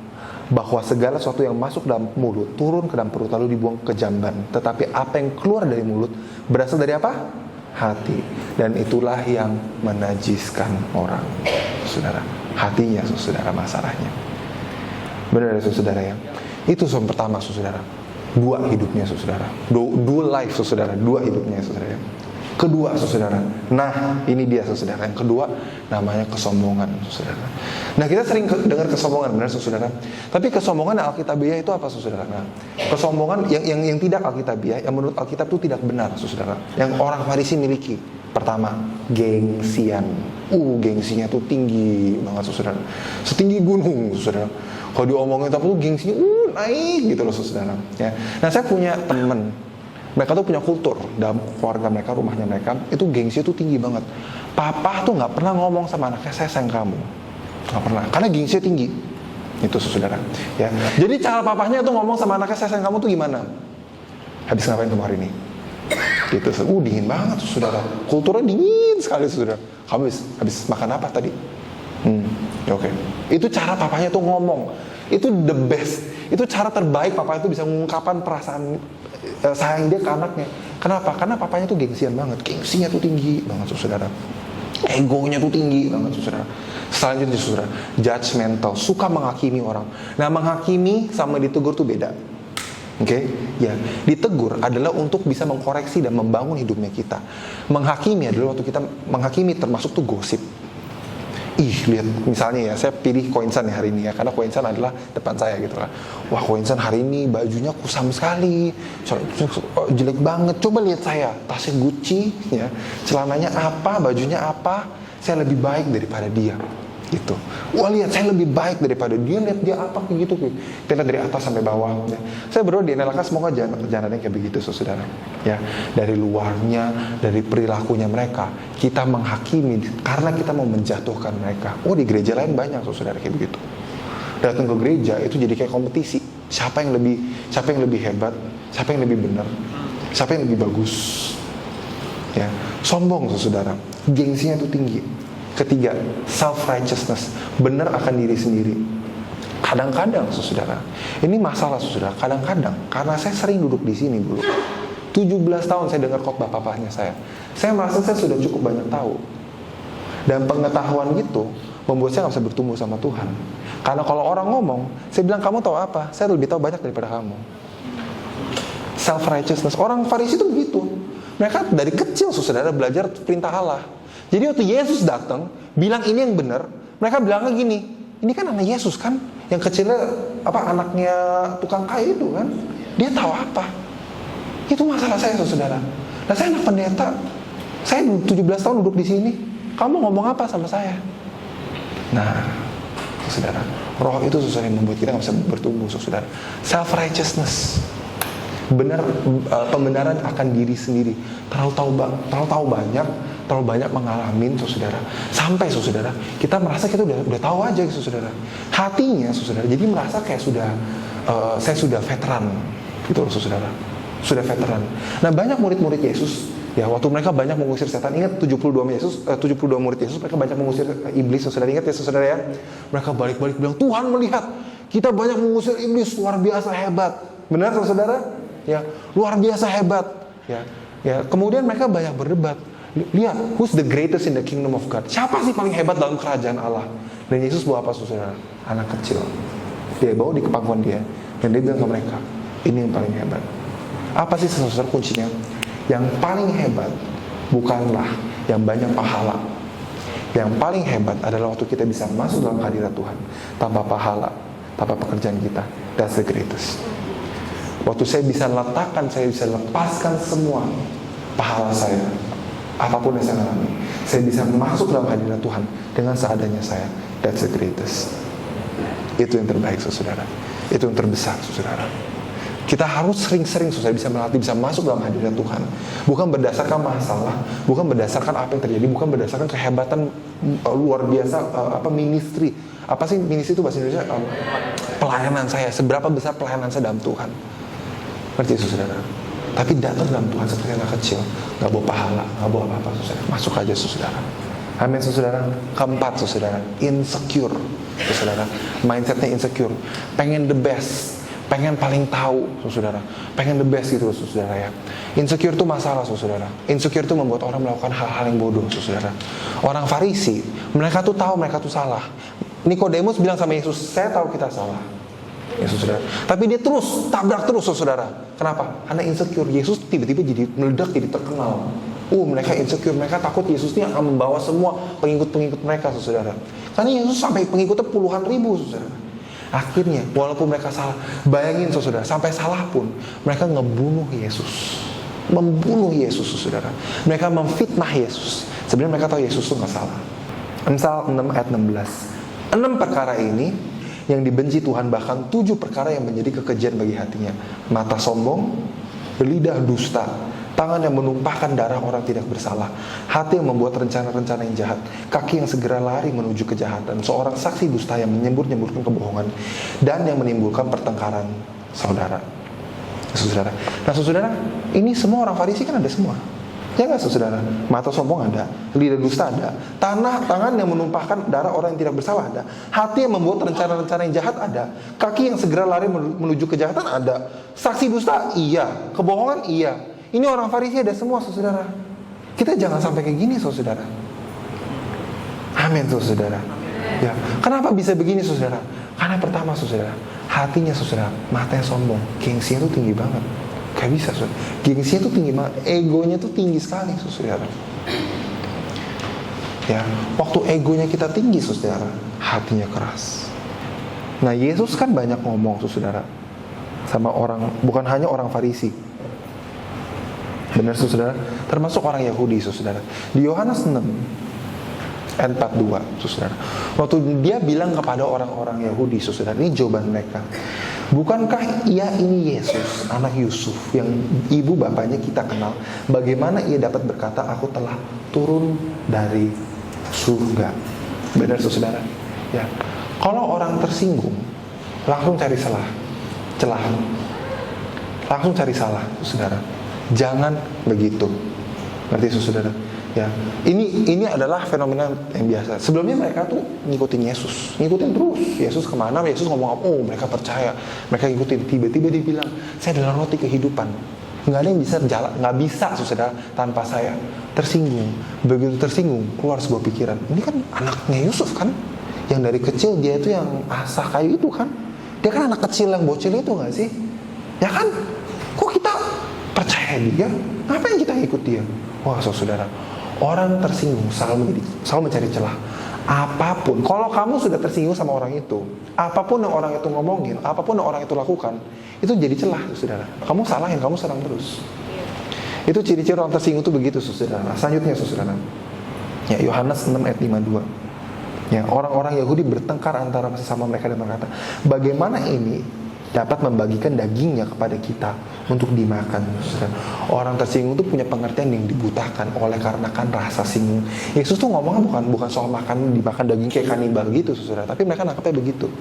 bahwa segala sesuatu yang masuk dalam mulut turun ke dalam perut lalu dibuang ke jamban, tetapi apa yang keluar dari mulut berasal dari apa? Hati. Dan itulah yang menajiskan orang saudara. Hatinya saudara masalahnya. Benar saudara ya. Itu yang pertama saudara. 2 hidupnya saudara. 2 life saudara. 2 hidupnya saudara ya. Kedua saudara. Nah ini dia saudara. Yang kedua namanya kesombongan saudara. Nah kita sering dengar kesombongan benar saudara. Tapi kesombongan Alkitabiah itu apa saudara? Nah kesombongan yang tidak Alkitabiah, yang menurut Alkitab itu tidak benar saudara. Yang orang Farisi miliki. Pertama, gengsian. Gengsinya tuh tinggi banget saudara. Setinggi gunung saudara. Kalau diomongin apa tuh gengsinya naik gitu loh saudara. Ya. Nah saya punya teman. Mereka tuh punya kultur dalam keluarga mereka, rumahnya mereka itu gengsi tuh tinggi banget. Papa tuh nggak pernah ngomong sama anaknya saya sayang kamu, nggak pernah. Karena gengsi tinggi. Itu saudara. Ya. Jadi cara papahnya tuh ngomong sama anaknya saya sayang kamu tuh gimana? Habis ngapain kamu hari ini? Gitu, dingin banget saudara. Kulturnya dingin sekali saudara. Kamu habis makan apa tadi? Ya oke. Itu cara papanya tuh ngomong. Itu the best. Itu cara terbaik papa itu bisa mengungkapkan perasaan sayang dia ke anaknya. Kenapa? Karena papanya tuh gengsian banget. Gengsinya tuh tinggi banget saudara. Egonya tuh tinggi banget saudara. Selanjutnya saudara, judgmental, suka menghakimi orang. Nah menghakimi sama ditegur tuh beda. Oke, ya, ditegur adalah untuk bisa mengkoreksi dan membangun hidupnya kita. Menghakimi adalah waktu kita menghakimi, termasuk tuh gosip. Ih, lihat misalnya ya, saya pilih Koinsan ya hari ini ya, karena Koinsan adalah depan saya gitu kan. Wah, Koinsan hari ini bajunya kusam sekali, jelek banget. Coba lihat saya, tasnya Gucci, ya, celananya apa, bajunya apa. Saya lebih baik daripada dia. Gitu. Wah, lihat saya lebih baik daripada dia, lihat dia apa kayak gitu. Kita lihat dari atas sampai bawah ya. Saya berdoa di neraka semoga jangan ada yang kayak begitu saudara. Ya, dari luarnya, dari perilakunya mereka, kita menghakimi karena kita mau menjatuhkan mereka. Oh, di gereja lain banyak saudara kayak begitu. Datang ke gereja itu jadi kayak kompetisi. Siapa yang lebih hebat, siapa yang lebih benar, siapa yang lebih bagus. Ya, sombong saudara. Gengsinya itu tinggi. Ketiga, self-righteousness, benar akan diri sendiri. Kadang-kadang, saudara, ini masalah, saudara. Kadang-kadang, karena saya sering duduk di sini dulu, 17 tahun saya dengar khotbah papahnya saya merasa saya sudah cukup banyak tahu. Dan pengetahuan itu membuat saya gak bisa bertumbuh sama Tuhan. Karena kalau orang ngomong, saya bilang, kamu tahu apa? Saya lebih tahu banyak daripada kamu. Self-righteousness, orang Farisi itu begitu. Mereka dari kecil, saudara, belajar perintah Allah. Jadi waktu Yesus datang, bilang ini yang benar, mereka bilangnya gini, ini kan anak Yesus kan, yang kecilnya anaknya tukang kaya itu kan, dia tahu apa? Itu masalah saya, saudara. Nah, saya anak pendeta, saya 17 tahun duduk di sini, kamu ngomong apa sama saya? Nah, saudara, roh itu saudara yang membuat kita nggak bisa bertumbuh, saudara. Self-righteousness, pembenaran akan diri sendiri, terlalu tahu banyak mengalami, saudara. Sampai, saudara, kita merasa kita udah tahu aja, saudara. Hatinya, saudara, jadi merasa kayak saya sudah veteran, gitu, saudara. Sudah veteran. Nah, banyak murid-murid Yesus, ya, waktu mereka banyak mengusir setan. Ingat 72 murid Yesus, mereka banyak mengusir iblis, saudara. Ingat ya, saudara ya. Mereka balik-balik bilang, Tuhan melihat kita banyak mengusir iblis, luar biasa hebat. Benar, saudara? Ya, luar biasa hebat. Ya. Kemudian mereka banyak berdebat. Lihat, who's the greatest in the kingdom of God? Siapa sih paling hebat dalam kerajaan Allah? Dan Yesus bawa apa, saudara? Anak kecil. Dia bawa di kepangkuan dia. Dan dia bilang ke mereka, ini yang paling hebat. Apa sih, saudara, kuncinya? Yang paling hebat bukanlah yang banyak pahala. Yang paling hebat adalah waktu kita bisa masuk dalam hadirat Tuhan tanpa pahala, tanpa pekerjaan kita. That's the greatest. Waktu saya bisa letakkan, saya bisa lepaskan semua pahala saya, apapun yang saya alami, saya bisa masuk dalam hadirat Tuhan dengan seadanya saya. That's the greatest. Itu yang terbaik, saudara. Itu yang terbesar, saudara. Kita harus sering-sering, saudara, bisa melatih, bisa masuk dalam hadirat Tuhan. Bukan berdasarkan masalah, bukan berdasarkan apa yang terjadi, bukan berdasarkan kehebatan luar biasa, ministry. Apa sih ministry itu bahasa Indonesia? Pelayanan saya, seberapa besar pelayanan saya dalam Tuhan. Ngerti, saudara? Tapi datang dalam Tuhan seperti anak kecil, gak bawa pahala, gak bawa apa-apa, saudara. Masuk aja, saudara. Amin, saudara. Keempat, saudara, insecure, saudara. Mindsetnya insecure, pengen the best, pengen paling tahu, saudara. Pengen the best gitu, saudara ya. Insecure itu masalah, saudara. Insecure itu membuat orang melakukan hal-hal yang bodoh, saudara. Orang Farisi, mereka tuh tahu mereka tuh salah. Nikodemus bilang sama Yesus, saya tahu kita salah. Yesus, saudara. Tapi dia terus tabrak terus, saudara. Kenapa? Karena insecure. Yesus tiba-tiba jadi meledak, jadi terkenal. Mereka insecure, mereka takut Yesus ini akan membawa semua pengikut-pengikut mereka, saudara. Karena Yesus sampai pengikutnya puluhan ribu, saudara. Akhirnya, walaupun mereka salah, bayangin, saudara, sampai salah pun mereka ngebunuh Yesus, membunuh Yesus, saudara. Mereka memfitnah Yesus. Sebenarnya mereka tahu Yesus itu nggak salah. Amsal 6 ayat 16. 6 perkara ini yang dibenci Tuhan, bahkan 7 perkara yang menjadi kekejian bagi hatinya. Mata sombong, lidah dusta, tangan yang menumpahkan darah orang tidak bersalah, hati yang membuat rencana-rencana yang jahat, kaki yang segera lari menuju kejahatan, seorang saksi dusta yang menyembur-nyemburkan kebohongan, dan yang menimbulkan pertengkaran saudara. Saudara. Nah, saudara, ini semua orang Farisi kan ada semua. Ya nggak, saudara? Mata sombong ada, lidah dusta ada, tangan yang menumpahkan darah orang yang tidak bersalah ada, hati yang membuat rencana-rencana yang jahat ada, kaki yang segera lari menuju kejahatan ada, saksi dusta iya, kebohongan iya. Ini orang Farisi ada semua, saudara. Kita jangan sampai kayak gini, saudara. Amin, saudara. Ya, kenapa bisa begini saudara? Karena pertama saudara, hatinya saudara, matanya sombong, gengsinya tuh tinggi banget. Gak bisa saudara, gengsinya tuh tinggi banget, egonya tuh tinggi sekali saudara. Ya, waktu egonya kita tinggi saudara, hatinya keras. Nah Yesus kan banyak ngomong saudara sama orang, bukan hanya orang Farisi. Benar saudara, termasuk orang Yahudi saudara. Di Yohanes 6 ayat 42 saudara, waktu dia bilang kepada orang-orang Yahudi saudara, ini jawaban mereka, bukankah ia ini Yesus anak Yusuf yang ibu bapaknya kita kenal? Bagaimana ia dapat berkata aku telah turun dari surga? Benar saudara. Ya, kalau orang tersinggung langsung cari celah, langsung cari salah saudara. Jangan begitu, ngerti saudara? Ya, ini adalah fenomena yang biasa. Sebelumnya mereka tuh ngikutin Yesus, ngikutin terus. Yesus kemana, Yesus ngomong apa, oh mereka percaya, mereka ngikutin. Tiba-tiba dia bilang, saya adalah roti kehidupan. Nggak ada yang bisa jalan, nggak bisa saudara tanpa saya. Tersinggung, begitu tersinggung keluar sebuah pikiran. Ini kan anaknya Yusuf kan, yang dari kecil dia itu yang asah kayu itu kan. Dia kan anak kecil yang bocil itu nggak sih? Ya kan? Kok kita percaya dia? Ngapain kita ikut dia? Wah saudara, orang tersinggung selalu mencari celah. Apapun, kalau kamu sudah tersinggung sama orang itu, apapun yang orang itu ngomongin, apapun yang orang itu lakukan, itu jadi celah, saudara. Kamu salahin, kamu serang terus. Itu ciri-ciri orang tersinggung itu begitu, saudara. Selanjutnya, saudara. Ya, Yohanes 6 ayat 52. Ya, orang-orang Yahudi bertengkar antara sesama mereka dan berkata, bagaimana ini dapat membagikan dagingnya kepada kita untuk dimakan, saudara. Orang tersinggung itu punya pengertian yang dibutakan oleh karena kan rasa singgung. Yesus tuh ngomongnya bukan soal dimakan daging kayak kanibal gitu, saudara. Tapi mereka nangkepnya begitu.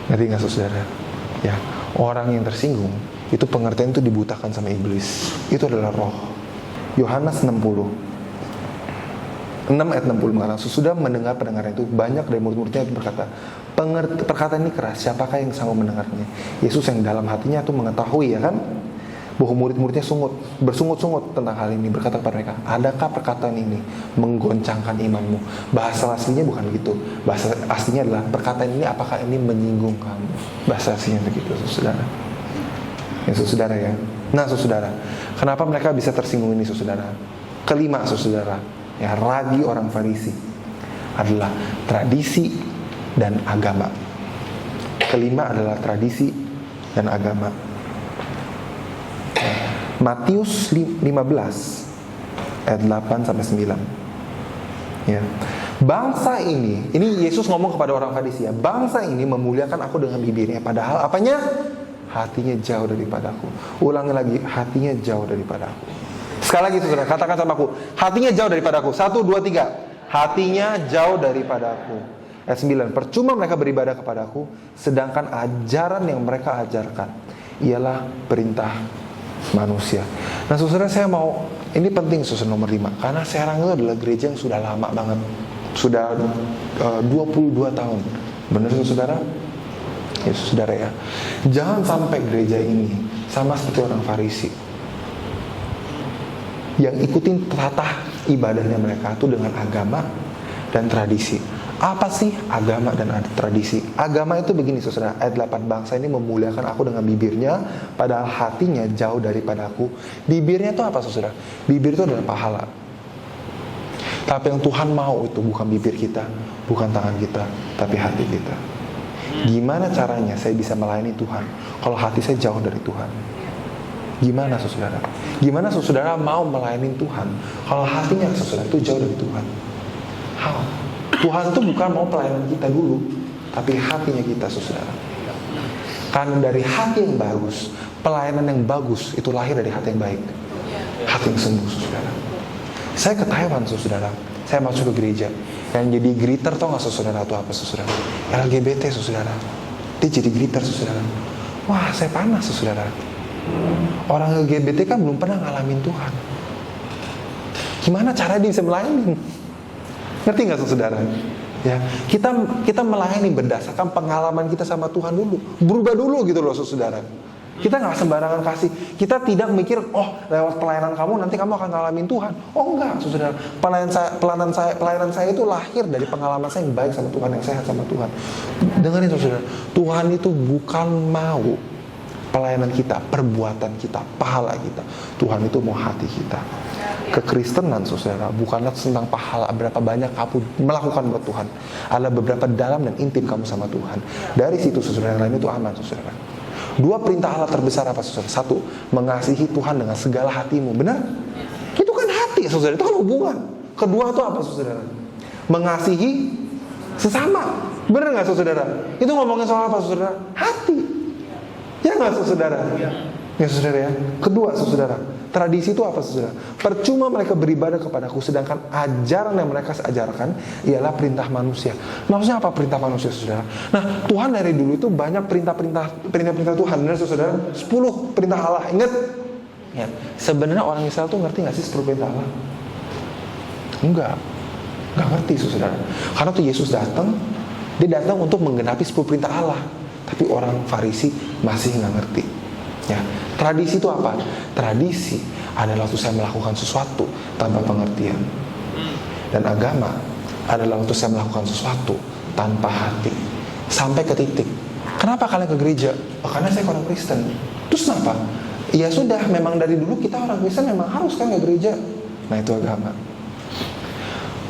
Ngerti nggak, saudara? Ya, orang yang tersinggung itu pengertian itu dibutakan sama iblis. Itu adalah roh. Yohanes 6 ayat 60 mengatakan, sesudah mendengar pendengaran itu, banyak dari murid-muridnya itu berkata, perkataan ini keras, siapakah yang sanggup mendengarnya? Yesus yang dalam hatinya itu mengetahui, ya kan, bahwa murid-muridnya bersungut-sungut tentang hal ini, berkata kepada mereka, adakah perkataan ini menggoncangkan imanmu? Bahasa aslinya bukan gitu. Bahasa aslinya adalah, perkataan ini apakah ini menyinggung kamu? Bahasa aslinya begitu, saudara. Ya, saudara ya. Nah, saudara, kenapa mereka bisa tersinggung ini, saudara? Kelima, saudara, ya, ragi orang Farisi adalah tradisi dan agama. Kelima adalah tradisi dan agama. Matius 15 ayat 8 sampai 9. Ya. Bangsa ini Yesus ngomong kepada orang Farisi, ya, bangsa ini memuliakan aku dengan bibirnya, padahal apanya? Hatinya jauh daripadaku. Ulangi lagi, hatinya jauh daripadaku. Sekali lagi saudara, katakan sama aku, hatinya jauh daripadaku. 1, 2, 3. Hatinya jauh daripadaku. Ayat 9, percuma mereka beribadah kepadaku, sedangkan ajaran yang mereka ajarkan ialah perintah manusia. Nah saudara, saya mau, ini penting saudara, nomor 5. Karena Serang itu adalah gereja yang sudah lama banget. Sudah 22 tahun. Benar saudara? Ya saudara ya. Jangan sampai gereja ini sama seperti orang Farisi yang ikutin tata ibadahnya mereka itu dengan agama dan tradisi. Apa sih agama dan tradisi? Agama itu begini saudara, ayat 8, bangsa ini memuliakan aku dengan bibirnya, padahal hatinya jauh daripada aku. Bibirnya itu apa saudara? Bibir itu adalah pahala. Tapi yang Tuhan mau itu bukan bibir kita, bukan tangan kita, tapi hati kita. Gimana caranya saya bisa melayani Tuhan kalau hati saya jauh dari Tuhan? Gimana saudara? Gimana saudara mau melayani Tuhan kalau hatinya saudara itu jauh dari Tuhan? How? Tuhan itu bukan mau pelayanan kita dulu, tapi hatinya kita saudara. Karena dari hati yang bagus, pelayanan yang bagus itu lahir dari hati yang baik, hati yang sembuh saudara. Saya ke Taiwan saudara, saya masuk ke gereja, yang jadi greeter tau gak saudara itu apa saudara? LGBT saudara. Dia jadi greeter saudara. Wah saya panas saudara. Orang LGBT kan belum pernah ngalamin Tuhan. Gimana cara dia bisa melayani? Ngerti gak saudara? Ya, kita melayani berdasarkan pengalaman kita sama Tuhan dulu. Berubah dulu gitu loh saudara. Kita nggak sembarangan kasih. Kita tidak mikir, oh lewat pelayanan kamu nanti kamu akan ngalamin Tuhan. Oh enggak, saudara. Pelayanan saya itu lahir dari pengalaman saya yang baik sama Tuhan, yang sehat sama Tuhan. Dengerin saudara, Tuhan itu bukan mau pelayanan kita, perbuatan kita, pahala kita. Tuhan itu mau hati kita. Kekristenan saudara bukanlah tentang pahala, berapa banyak kamu melakukan buat Tuhan. Ada beberapa dalam dan intim kamu sama Tuhan. Dari situ saudara, yang lain itu aman saudara. Dua perintah Allah terbesar apa saudara? Satu, mengasihi Tuhan dengan segala hatimu. Benar? Itu kan hati saudara, itu kan hubungan. Kedua itu apa saudara? Mengasihi sesama. Benar nggak saudara? Itu ngomongin soal apa saudara? Hati. Ya nggak saudara? Ya saudara ya. Kedua saudara, tradisi itu apa saudara? Percuma mereka beribadah kepadaku, sedangkan ajaran yang mereka ajarkan ialah perintah manusia. Maksudnya apa perintah manusia saudara? Nah, Tuhan dari dulu itu banyak perintah Tuhan. Benar saudara? 10 perintah Allah. Ingat? Ya. Sebenarnya orang Israel tuh ngerti nggak sih 10 perintah Allah? Enggak ngerti saudara. Karena tuh Yesus datang, dia datang untuk menggenapi 10 perintah Allah. Tapi orang Farisi masih nggak ngerti. Ya, tradisi itu apa? Tradisi adalah waktu saya melakukan sesuatu tanpa pengertian. Dan agama adalah waktu saya melakukan sesuatu tanpa hati. Sampai ke titik, kenapa kalian ke gereja? Oh, karena saya orang Kristen. Terus kenapa? Ya sudah, memang dari dulu kita orang Kristen memang harus kan ke gereja. Nah itu agama.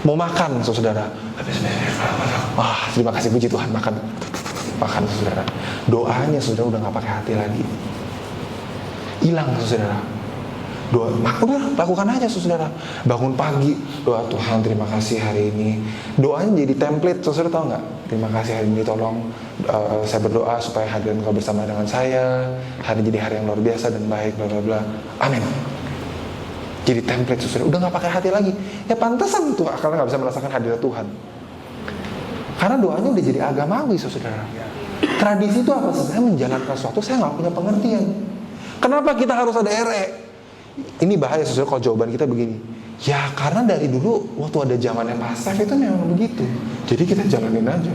Mau makan saudara, wah terima kasih puji Tuhan, makan saudara. Doanya saudara udah nggak pakai hati lagi. Hilang saudara. Doa, udah lakukan aja saudara. Bangun pagi, doa Tuhan terima kasih hari ini. Doanya jadi template, saudara tahu nggak? Terima kasih hari ini, tolong saya berdoa supaya hadirin Engkau bersama dengan saya. Hari jadi hari yang luar biasa dan baik, bla bla bla. Amin. Jadi template saudara. Udah nggak pakai hati lagi. Ya pantasan tuh karena nggak bisa merasakan hadirat Tuhan. Karena doanya udah jadi agamawi saudara. Tradisi itu apa? Saya menjalankan sesuatu, saya nggak punya pengertian. Kenapa kita harus ada RE? Ini bahaya saudara kalau jawaban kita begini. Ya karena dari dulu waktu ada zamannya Pastor itu memang begitu. Jadi kita jalanin aja.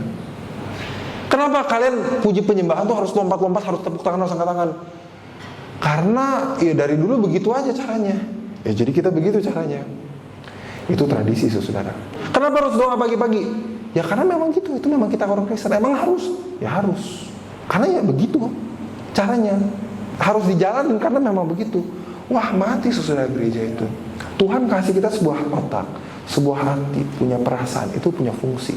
Kenapa kalian puji penyembahan tuh harus lompat-lompat, harus tepuk tangan, harus angkat tangan? Karena ya dari dulu begitu aja caranya. Ya jadi kita begitu caranya. Itu tradisi saudara. Kenapa harus doa pagi-pagi? Ya karena memang gitu. Itu memang kita orang Kristen. Emang harus? Ya harus. Karena ya begitu caranya. Harus dijalanin karena memang begitu. Wah mati saudara gereja itu. Tuhan kasih kita sebuah otak, sebuah hati, punya perasaan, itu punya fungsi,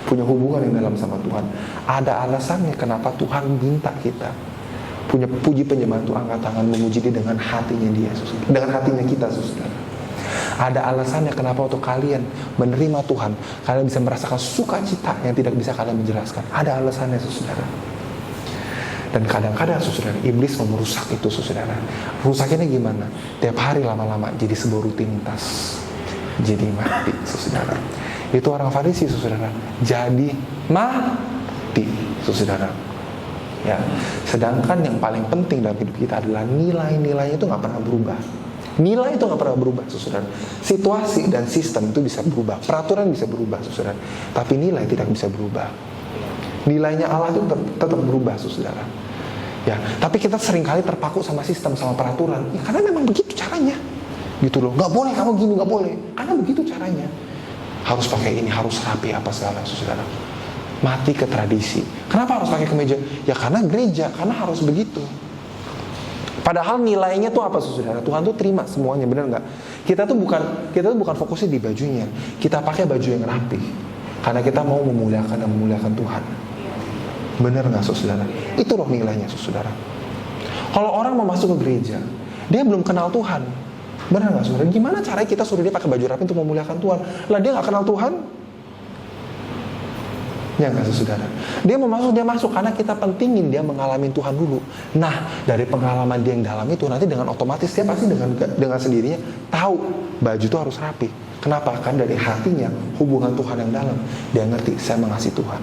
punya hubungan yang dalam sama Tuhan. Ada alasannya kenapa Tuhan minta kita punya puji penyembahan itu, angkat tangan memuji Dia dengan hatinya Dia, dengan hatinya kita saudara. Ada alasannya kenapa waktu kalian menerima Tuhan, kalian bisa merasakan sukacita yang tidak bisa kalian menjelaskan. Ada alasannya saudara. Dan kadang-kadang saudara, iblis mau merusak itu saudara. Rusaknya gimana? Tiap hari lama-lama jadi sebuah rutinitas, jadi mati saudara. Itu orang Farisi saudara, jadi mati saudara. Ya, sedangkan yang paling penting dalam hidup kita adalah nilai-nilainya itu nggak pernah berubah. Nilai itu nggak pernah berubah saudara. Situasi dan sistem itu bisa berubah, peraturan bisa berubah saudara, tapi nilai tidak bisa berubah. Nilainya Allah itu tetap berubah saudara. Ya, tapi kita seringkali terpaku sama sistem, sama peraturan. Ya, karena memang begitu caranya. Gitu loh. Nggak boleh kamu gini, nggak boleh. Karena begitu caranya. Harus pakai ini, harus rapi apa segala saudara. Mati ke tradisi. Kenapa harus pakai kemeja? Ya karena gereja, karena harus begitu. Padahal nilainya tuh apa saudara? Tuhan tuh terima semuanya, benar nggak? Kita tuh bukan fokusnya di bajunya. Kita pakai baju yang rapi. Karena kita mau memuliakan Tuhan. Benar nggak saudara? Itu loh nilainya saudara. Kalau orang mau masuk ke gereja, dia belum kenal Tuhan. Benar nggak saudara? Gimana caranya kita suruh dia pakai baju rapi untuk memuliakan Tuhan? Lah dia nggak kenal Tuhan. Ya nggak saudara? Dia mau masuk, dia masuk karena kita pentingin dia mengalami Tuhan dulu. Nah dari pengalaman dia yang dalam itu, nanti dengan otomatis dia pasti dengan sendirinya tahu baju itu harus rapi. Kenapa? Kan dari hatinya, hubungan Tuhan yang dalam, dia ngerti saya mengasihi Tuhan.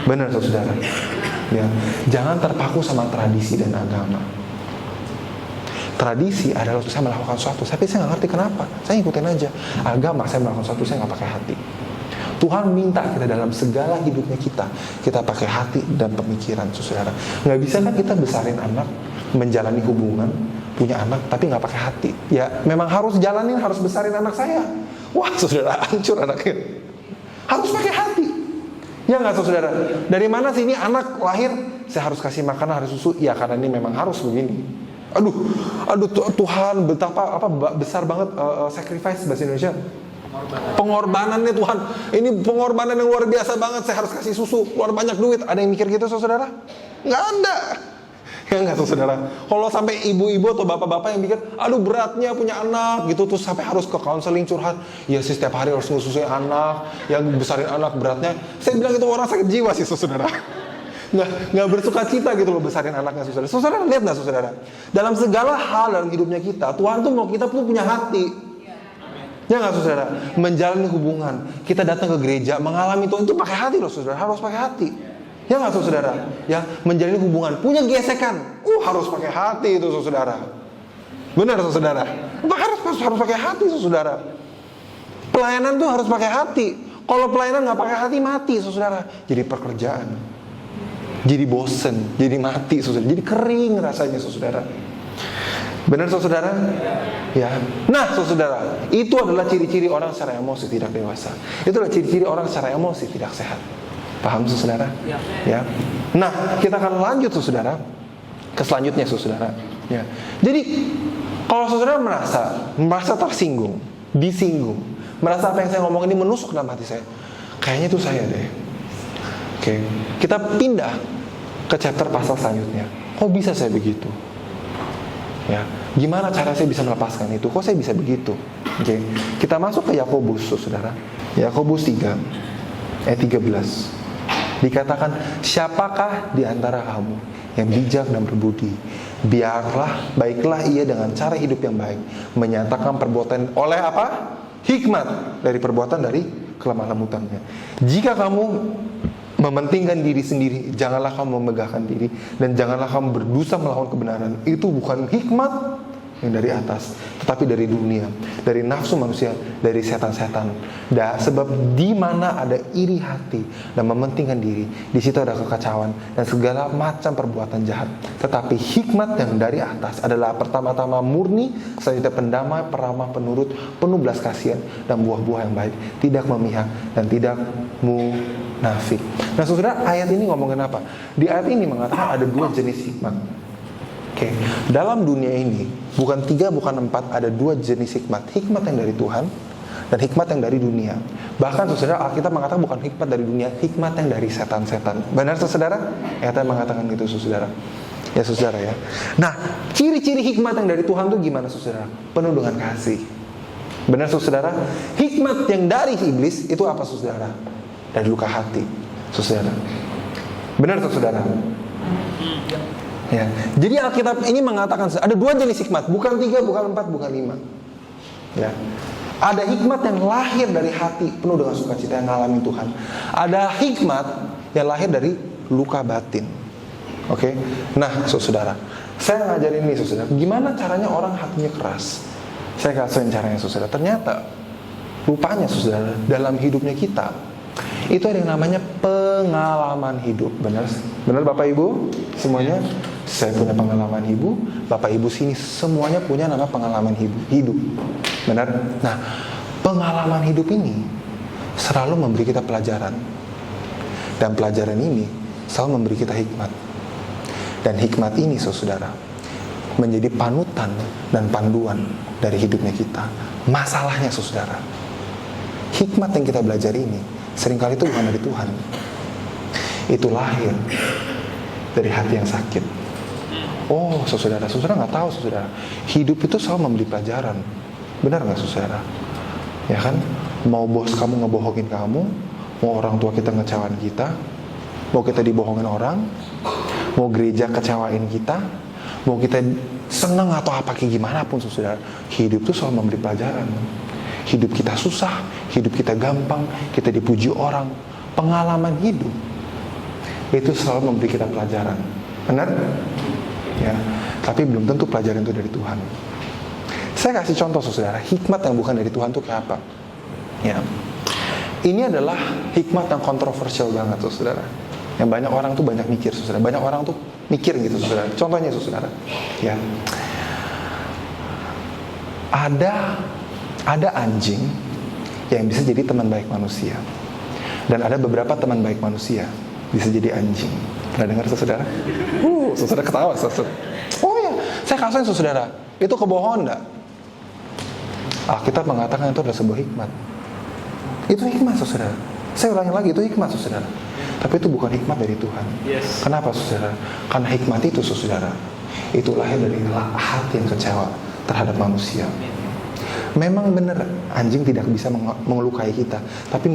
Benar saudara. Ya, jangan terpaku sama tradisi dan agama. Tradisi adalah saya melakukan sesuatu, tapi saya nggak ngerti kenapa. Saya ikutin aja. Agama saya melakukan sesuatu, saya nggak pakai hati. Tuhan minta kita dalam segala hidupnya kita pakai hati dan pemikiran, saudara. Nggak bisa kan kita besarin anak, menjalani hubungan, punya anak, tapi nggak pakai hati. Ya memang harus jalanin, harus besarin anak saya. Wah saudara, hancur anaknya. Harus pakai hati. Ya nggak saudara? Dari mana sih ini anak lahir? Saya harus kasih makan, harus susu. Ya karena ini memang harus begini. Aduh Tuhan, betapa besar banget sacrifice bahasa Indonesia. Pengorbanannya Tuhan. Ini pengorbanan yang luar biasa banget. Saya harus kasih susu, keluar banyak duit. Ada yang mikir gitu saudara? Nggak ada. Ya nggak saudara. Kalau sampai ibu-ibu atau bapak-bapak yang mikir, aduh beratnya punya anak gitu, terus sampai harus ke konseling curhat. Ya sih setiap hari harus ngususin anak, yang besarin anak beratnya. Saya bilang itu orang sakit jiwa sih saudara. Nggak bersuka cita gitu loh besarin anaknya saudara. Saudara lihat nggak saudara? Dalam segala hal dalam hidupnya kita, Tuhan tuh mau kita tuh punya hati. Ya nggak saudara? Menjalani hubungan, kita datang ke gereja, mengalami Tuhan itu pakai hati loh saudara. Harus pakai hati. Ya nggak saudara? Ya menjalani hubungan, punya gesekan, harus pakai hati itu saudara. Benar saudara? Harus pakai hati saudara. Pelayanan tuh harus pakai hati. Kalau pelayanan nggak pakai hati mati saudara. Jadi pekerjaan, jadi bosen, jadi mati saudara, jadi kering rasanya saudara. Benar saudara? Ya. Nah saudara, itu adalah ciri-ciri orang secara emosi tidak dewasa. Itu adalah ciri-ciri orang secara emosi tidak sehat. Paham saudara? Ya. Nah kita akan lanjut saudara ke selanjutnya saudara. Ya. Jadi kalau saudara merasa tersinggung, disinggung, merasa apa yang saya ngomong ini menusuk dalam hati saya, kayaknya itu saya deh. Oke, kita pindah ke chapter pasal selanjutnya. Kok bisa saya begitu? Ya, gimana cara saya bisa melepaskan itu? Kok saya bisa begitu? Oke, kita masuk ke Yakobus, saudara. Yakobus 3 ayat 13. Dikatakan, siapakah di antara kamu yang bijak dan berbudi? Baiklah ia dengan cara hidup yang baik, menyatakan perbuatan oleh apa? Hikmat dari perbuatan dari kelemah lembutannya. Jika kamu mementingkan diri sendiri, janganlah kamu memegahkan diri, dan janganlah kamu berdosa melawan kebenaran. Itu bukan hikmat yang dari atas, tetapi dari dunia, dari nafsu manusia, dari setan-setan. Sebab di mana ada iri hati dan mementingkan diri, di situ ada kekacauan dan segala macam perbuatan jahat. Tetapi hikmat yang dari atas adalah pertama-tama murni, selanjutnya pendamai, peramah, penurut, penuh belas kasihan, dan buah-buah yang baik, tidak memihak dan tidak munafik. Nah saudara, ayat ini ngomongin apa? Di ayat ini mengatakan ada dua jenis hikmat. Oke, dalam dunia ini bukan 3, bukan 4, ada 2 jenis hikmat. Hikmat yang dari Tuhan dan hikmat yang dari dunia. Bahkan saudara, Alkitab mengatakan bukan hikmat dari dunia, hikmat yang dari setan-setan. Benar saudara? Ayatnya mengatakan gitu saudara. Ya saudara ya. Nah, ciri-ciri hikmat yang dari Tuhan itu gimana saudara? Penuh dengan kasih. Benar saudara? Hikmat yang dari iblis itu apa saudara? Dari luka hati saudara. Benar saudara? Ya. Jadi Alkitab ini mengatakan ada 2 jenis hikmat, bukan 3, bukan 4, bukan 5. Ya. Ada hikmat yang lahir dari hati penuh dengan sukacita yang ngalamin Tuhan. Ada hikmat yang lahir dari luka batin. Oke. Nah, saudara, saya ngajarin ini saudara, gimana caranya orang hatinya keras. Saya kasihin caranya saudara. Ternyata rupanya saudara, dalam hidupnya kita itu ada yang namanya pengalaman hidup. Benar Bapak Ibu semuanya? Saya punya pengalaman hidup, Bapak Ibu sini semuanya punya nama pengalaman hidup. Benar? Nah, pengalaman hidup ini selalu memberi kita pelajaran. Dan pelajaran ini selalu memberi kita hikmat. Dan hikmat ini saudara menjadi panutan dan panduan dari hidupnya kita. Masalahnya saudara, hikmat yang kita belajar ini seringkali itu bukan dari Tuhan. Itu lahir dari hati yang sakit. Oh saudara nggak tahu saudara, hidup itu selalu memberi pelajaran. Benar nggak saudara? Ya kan? Mau bos kamu ngebohongin kamu, mau orang tua kita ngecewain kita, mau kita dibohongin orang, mau gereja kecewain kita, mau kita senang atau apa kayak gimana pun saudara, hidup itu selalu memberi pelajaran. Hidup kita susah, hidup kita gampang, kita dipuji orang, pengalaman hidup itu selalu memberi kita pelajaran. Benar? Ya, tapi belum tentu pelajaran itu dari Tuhan. Saya kasih contoh saudara, hikmat yang bukan dari Tuhan itu kayak apa? Ya, Ini adalah hikmat yang kontroversial banget, saudara. Yang banyak orang tuh banyak mikir, saudara. Banyak orang tuh mikir gitu, saudara. Contohnya, saudara, ya, ada anjing yang bisa jadi teman baik manusia, dan ada beberapa teman baik manusia bisa jadi anjing. Pernah dengar, saudara? Saudara ketawa, saudara. Oh ya, saya kasihin, saudara. Itu kebohongan enggak? Alkitab mengatakan itu adalah sebuah hikmat. Itu hikmat, saudara. Saya ulangi lagi, itu hikmat, saudara. Tapi itu bukan hikmat dari Tuhan. Yes. Kenapa, saudara? Karena hikmat itu, saudara, itu lahir dari hati yang kecewa terhadap manusia. Memang benar anjing tidak bisa melukai kita, tapi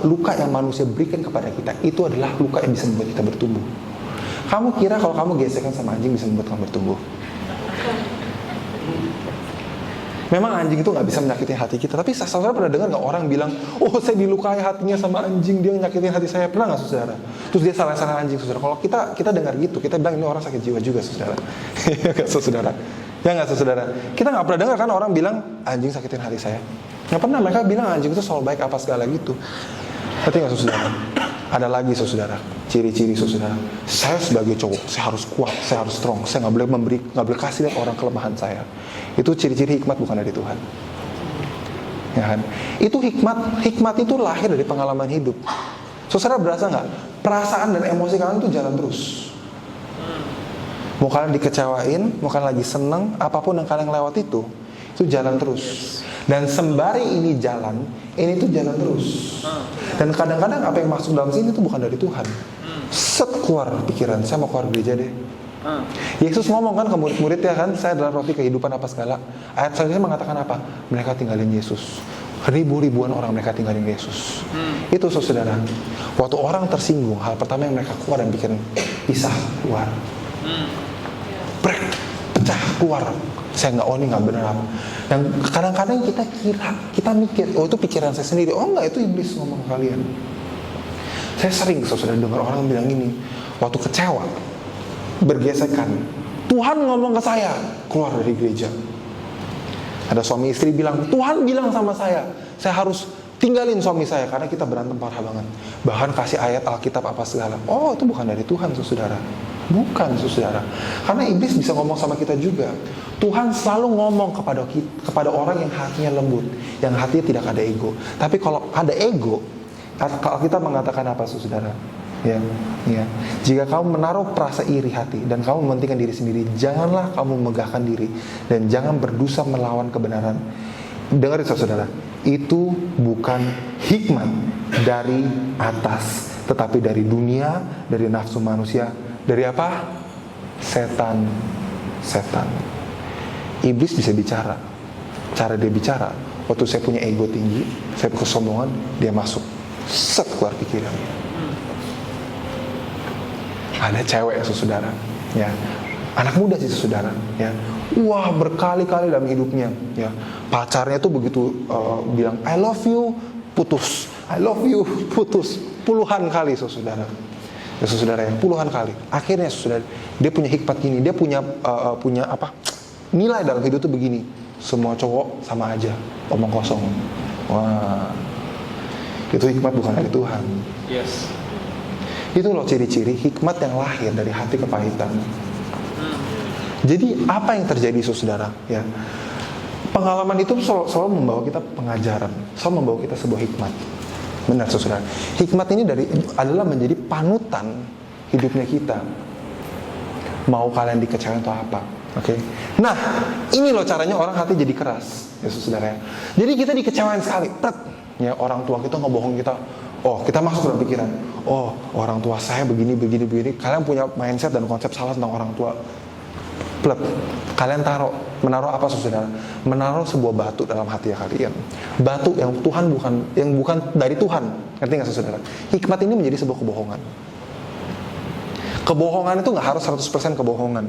luka yang manusia berikan kepada kita itu adalah luka yang bisa membuat kita bertumbuh. Kamu kira kalau kamu gesekan sama anjing bisa membuat kamu bertumbuh? Memang anjing itu nggak bisa menyakitin hati kita, tapi saudara pernah dengar nggak orang bilang, oh saya dilukai hatinya sama anjing, dia nyakitin hati saya? Pernah nggak, saudara? Terus dia salah anjing, saudara. Kalau kita dengar gitu, kita bilang ini orang sakit jiwa juga, saudara. Nggak, saudara? Ya nggak, saudara? Kita nggak pernah dengar kan orang bilang anjing sakitin hati saya? Nggak pernah. Mereka bilang anjing itu selalu baik apa segala gitu. Ngerti nggak, saudara? Ada lagi, saudara, ciri-ciri, saudara. Saya sebagai cowok, saya harus kuat, saya harus strong, saya nggak boleh kasih lihat orang kelemahan saya. Itu ciri-ciri hikmat bukan dari Tuhan. Ya kan? Itu hikmat itu lahir dari pengalaman hidup. Saudara berasa nggak? Perasaan dan emosi kalian itu jalan terus. Mau kalian dikecewain, mau kalian lagi seneng, apapun yang kalian lewat itu jalan terus. Dan sembari ini jalan, ini tuh jalan terus. Dan kadang-kadang apa yang masuk dalam sini itu bukan dari Tuhan. Set keluar pikiran, saya mau keluar gereja deh. Yesus ngomong kan ke murid-muridnya kan, saya adalah roti kehidupan apa segala. Ayat selanjutnya mengatakan apa? Mereka tinggalin Yesus. Ribu-ribuan orang mereka tinggalin Yesus. Itu, saudara. Waktu orang tersinggung, hal pertama yang mereka keluar dan pikiran, pisah, keluar. Brek, pecah, keluar. Saya nggak benar apa. Yang kadang-kadang kita mikir, oh itu pikiran saya sendiri. Oh enggak, itu iblis ngomong ke kalian. Saya sering, saudara, dengar orang bilang ini, waktu kecewa, bergesekan, Tuhan ngomong ke saya, keluar dari gereja. Ada suami istri bilang, Tuhan bilang sama saya harus tinggalin suami saya karena kita berantem parah banget. Bahkan kasih ayat Alkitab apa segala. Oh, itu bukan dari Tuhan, saudara. Bukan, saudara. Karena iblis bisa ngomong sama kita juga. Tuhan selalu ngomong kepada orang yang hatinya lembut, yang hatinya tidak ada ego. Tapi kalau ada ego, kita mengatakan apa, saudara? Ya. Jika kamu menaruh perasa iri hati dan kamu mementingkan diri sendiri, janganlah kamu megahkan diri dan jangan berdosa melawan kebenaran. Dengar itu, saudara. Itu bukan hikmat dari atas, tetapi dari dunia, dari nafsu manusia, dari apa? Setan. Iblis bisa bicara. Cara dia bicara, waktu saya punya ego tinggi, saya punya kesombongan, dia masuk. Set keluar pikirannya. Ada cewek, saudara, ya, anak muda sih, saudara, ya, wah, berkali-kali dalam hidupnya, ya, pacarnya tuh begitu bilang I love you, putus, I love you, putus, puluhan kali, saudara, ya, saudara, yang puluhan kali. Akhirnya, saudara, dia punya hikmat gini, dia punya nilai dalam hidup tuh begini, semua cowok sama aja, omong kosong. Wah, itu hikmat bukan dari Tuhan. Yes. Itu loh ciri-ciri hikmat yang lahir dari hati kepahitan. Jadi apa yang terjadi, saudara? Ya, pengalaman itu selalu membawa kita pengajaran, selalu membawa kita sebuah hikmat. Benar, saudara. Hikmat ini adalah menjadi panutan hidupnya kita. Mau kalian dikecewain atau apa? Oke. Nah, ini loh caranya orang hati jadi keras, ya, saudara. Jadi kita dikecewain sekali, ya, orang tua kita ngebohong kita. Oh, kita masuk dalam pikiran, oh, orang tua saya begini. Kalian punya mindset dan konsep salah tentang orang tua. Plep. Kalian menaruh apa, saudara? Menaruh sebuah batu dalam hati kalian. Batu yang bukan dari Tuhan. Ngerti nggak, saudara? Hikmat ini menjadi sebuah kebohongan. Kebohongan itu nggak harus 100% kebohongan.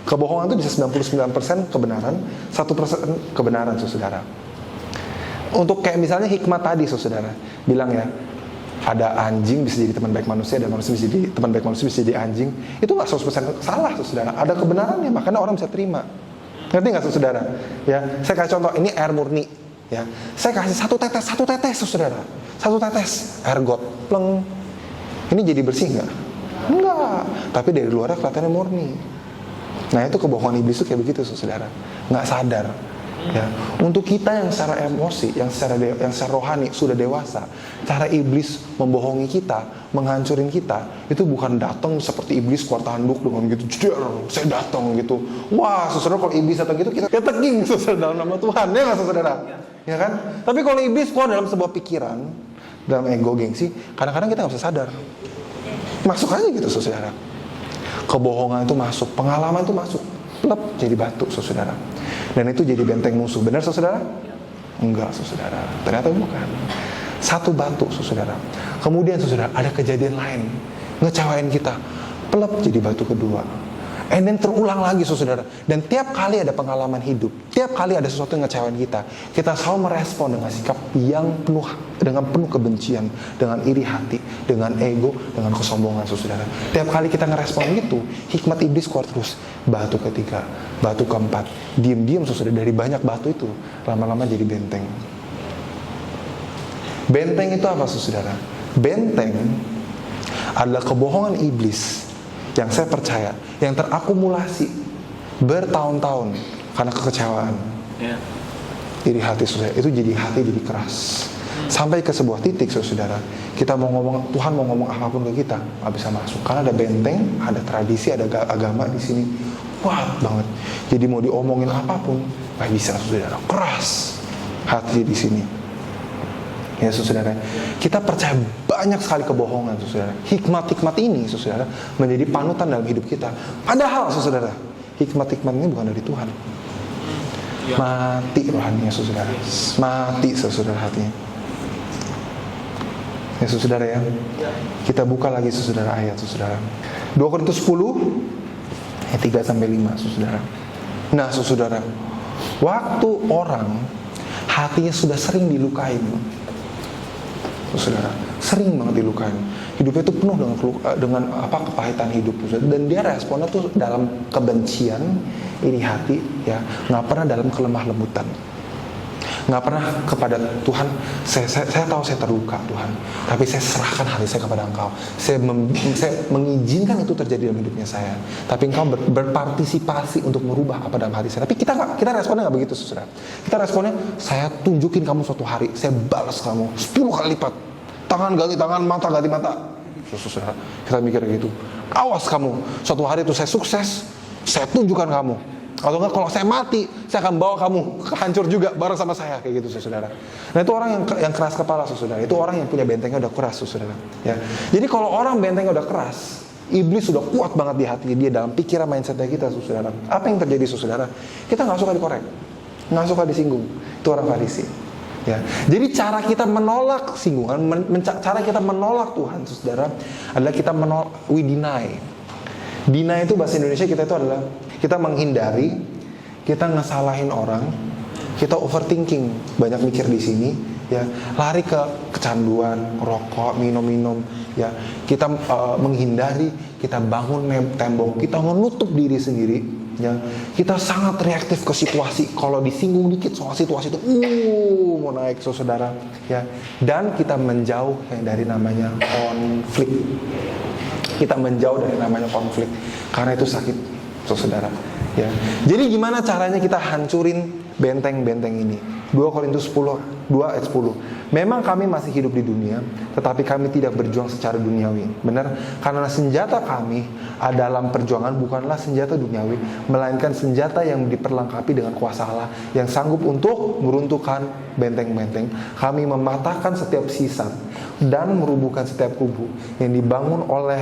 Kebohongan itu bisa 99% kebenaran, 1% kebenaran, saudara. Untuk kayak misalnya hikmat tadi, saudara, bilang ya, ada anjing bisa jadi teman baik manusia, dan manusia bisa jadi teman baik manusia bisa jadi anjing. Itu nggak 100% salah, saudara. Ada kebenarannya, makanya orang bisa terima. Ngerti nggak, saudara? Ya, saya kasih contoh. Ini air murni. Ya, saya kasih satu tetes, saudara. Satu tetes air got, pleng. Ini jadi bersih nggak? Enggak. Tapi dari luarnya kelihatannya murni. Nah itu kebohongan iblis itu kayak begitu, saudara. Nggak sadar. Ya, untuk kita yang secara emosi, yang secara rohani sudah dewasa, cara iblis membohongi kita, menghancurin kita, itu bukan datang seperti iblis keluar tanduk dengan gitu, saya datang gitu. Wah, saudara, kalau iblis datang gitu kita teging, saudara, dalam nama Tuhan, ya nggak, saudara? Ya kan? Tapi kalau iblis keluar dalam sebuah pikiran, dalam ego gengsi, kadang-kadang kita nggak bisa sadar. Masuk aja gitu, saudara. Kebohongan itu masuk, pengalaman itu masuk, plep, jadi batu, saudara. Dan itu jadi benteng musuh. Benar, saudara? Enggak, saudara. Ternyata bukan. Satu batu, saudara. Kemudian, saudara, ada kejadian lain. Ngecewain kita. Pelep jadi batu kedua. And then terulang lagi, saudara. Dan tiap kali ada pengalaman hidup, tiap kali ada sesuatu yang ngecewain kita selalu merespon dengan sikap yang dengan penuh kebencian, dengan iri hati, dengan ego, dengan kesombongan, saudara. Tiap kali kita ngerespon gitu, hikmat iblis keluar terus. Batu ketiga, batu keempat, diam-diam, saudara, dari banyak batu itu lama-lama jadi benteng. Benteng itu apa, saudara? Benteng adalah kebohongan iblis yang saya percaya, yang terakumulasi bertahun-tahun karena kekecewaan. Iri hati, saudara, itu jadi hati jadi keras. Sampai ke sebuah titik, saudara, kita mau ngomong, Tuhan mau ngomong apapun ke kita, nggak bisa masuk. Karena ada benteng, ada tradisi, ada agama di sini. Kuat banget. Jadi mau diomongin apapun, nggak bisa, saudara. Keras hati di sini. Ya, saudara, kita percaya banyak sekali kebohongan, saudara. Hikmat-hikmat ini, saudara, menjadi panutan dalam hidup kita. Padahal, saudara, hikmat-hikmat ini bukan dari Tuhan. Mati rohaninya, saudara. Mati, saudara, hatinya. Ya, saudara, ya. Kita buka lagi, saudara, ayat, saudara. 2 Korintus 10 ayat 3-5, saudara. Nah, saudara, waktu orang hatinya sudah sering dilukain, saudara, sering banget dilukain. Hidupnya itu penuh dengan kepahitan hidup, saudara. Dan dia responnya tuh dalam kebencian, iri hati, ya, nggak pernah dalam kelemah lembutan, nggak pernah kepada Tuhan. Saya tahu saya terluka, Tuhan, tapi saya serahkan hati saya kepada Engkau. Saya mengizinkan itu terjadi dalam hidupnya saya. Tapi Engkau berpartisipasi untuk merubah apa dalam hati saya. Tapi kita responnya nggak begitu, saudara. Kita responnya, saya tunjukin kamu suatu hari, saya balas kamu 10 kali lipat. Tangan ganti tangan, mata ganti mata. Saudara, kita mikir gitu. Awas kamu, suatu hari itu saya sukses, saya tunjukkan kamu. Atau enggak, kalau saya mati, saya akan bawa kamu hancur juga bareng sama saya, kayak gitu, saudara. Nah, itu orang yang keras kepala, saudara. Itu orang yang punya bentengnya udah keras, saudara. Ya. Jadi kalau orang bentengnya udah keras, iblis sudah kuat banget di hati dia, dalam pikiran mindsetnya kita, saudara. Apa yang terjadi, saudara? Kita nggak suka dikorek, nggak suka disinggung. Itu orang Farisi. Ya. Jadi cara kita menolak singgungan, cara kita menolak Tuhan, saudara, adalah kita we deny. Deny itu bahasa Indonesia kita itu adalah kita menghindari, kita ngesalahin orang, kita overthinking, banyak mikir di sini, ya, lari ke kecanduan, rokok, minum, ya, kita menghindari, kita bangun tembok, kita menutup diri sendiri, ya, kita sangat reaktif ke situasi. Kalau disinggung dikit soal situasi itu, mau naik, saudara, ya, dan kita menjauh dari namanya konflik. Kita menjauh dari namanya konflik karena itu sakit, saudara, ya. Jadi gimana caranya kita hancurin benteng-benteng ini? 2 Korintus 10 ayat 10. Memang kami masih hidup di dunia, tetapi kami tidak berjuang secara duniawi. Benar? Karena senjata kami dalam perjuangan bukanlah senjata duniawi, melainkan senjata yang diperlengkapi dengan kuasa Allah yang sanggup untuk meruntuhkan benteng-benteng. Kami mematahkan setiap sisat dan merubuhkan setiap kubu yang dibangun oleh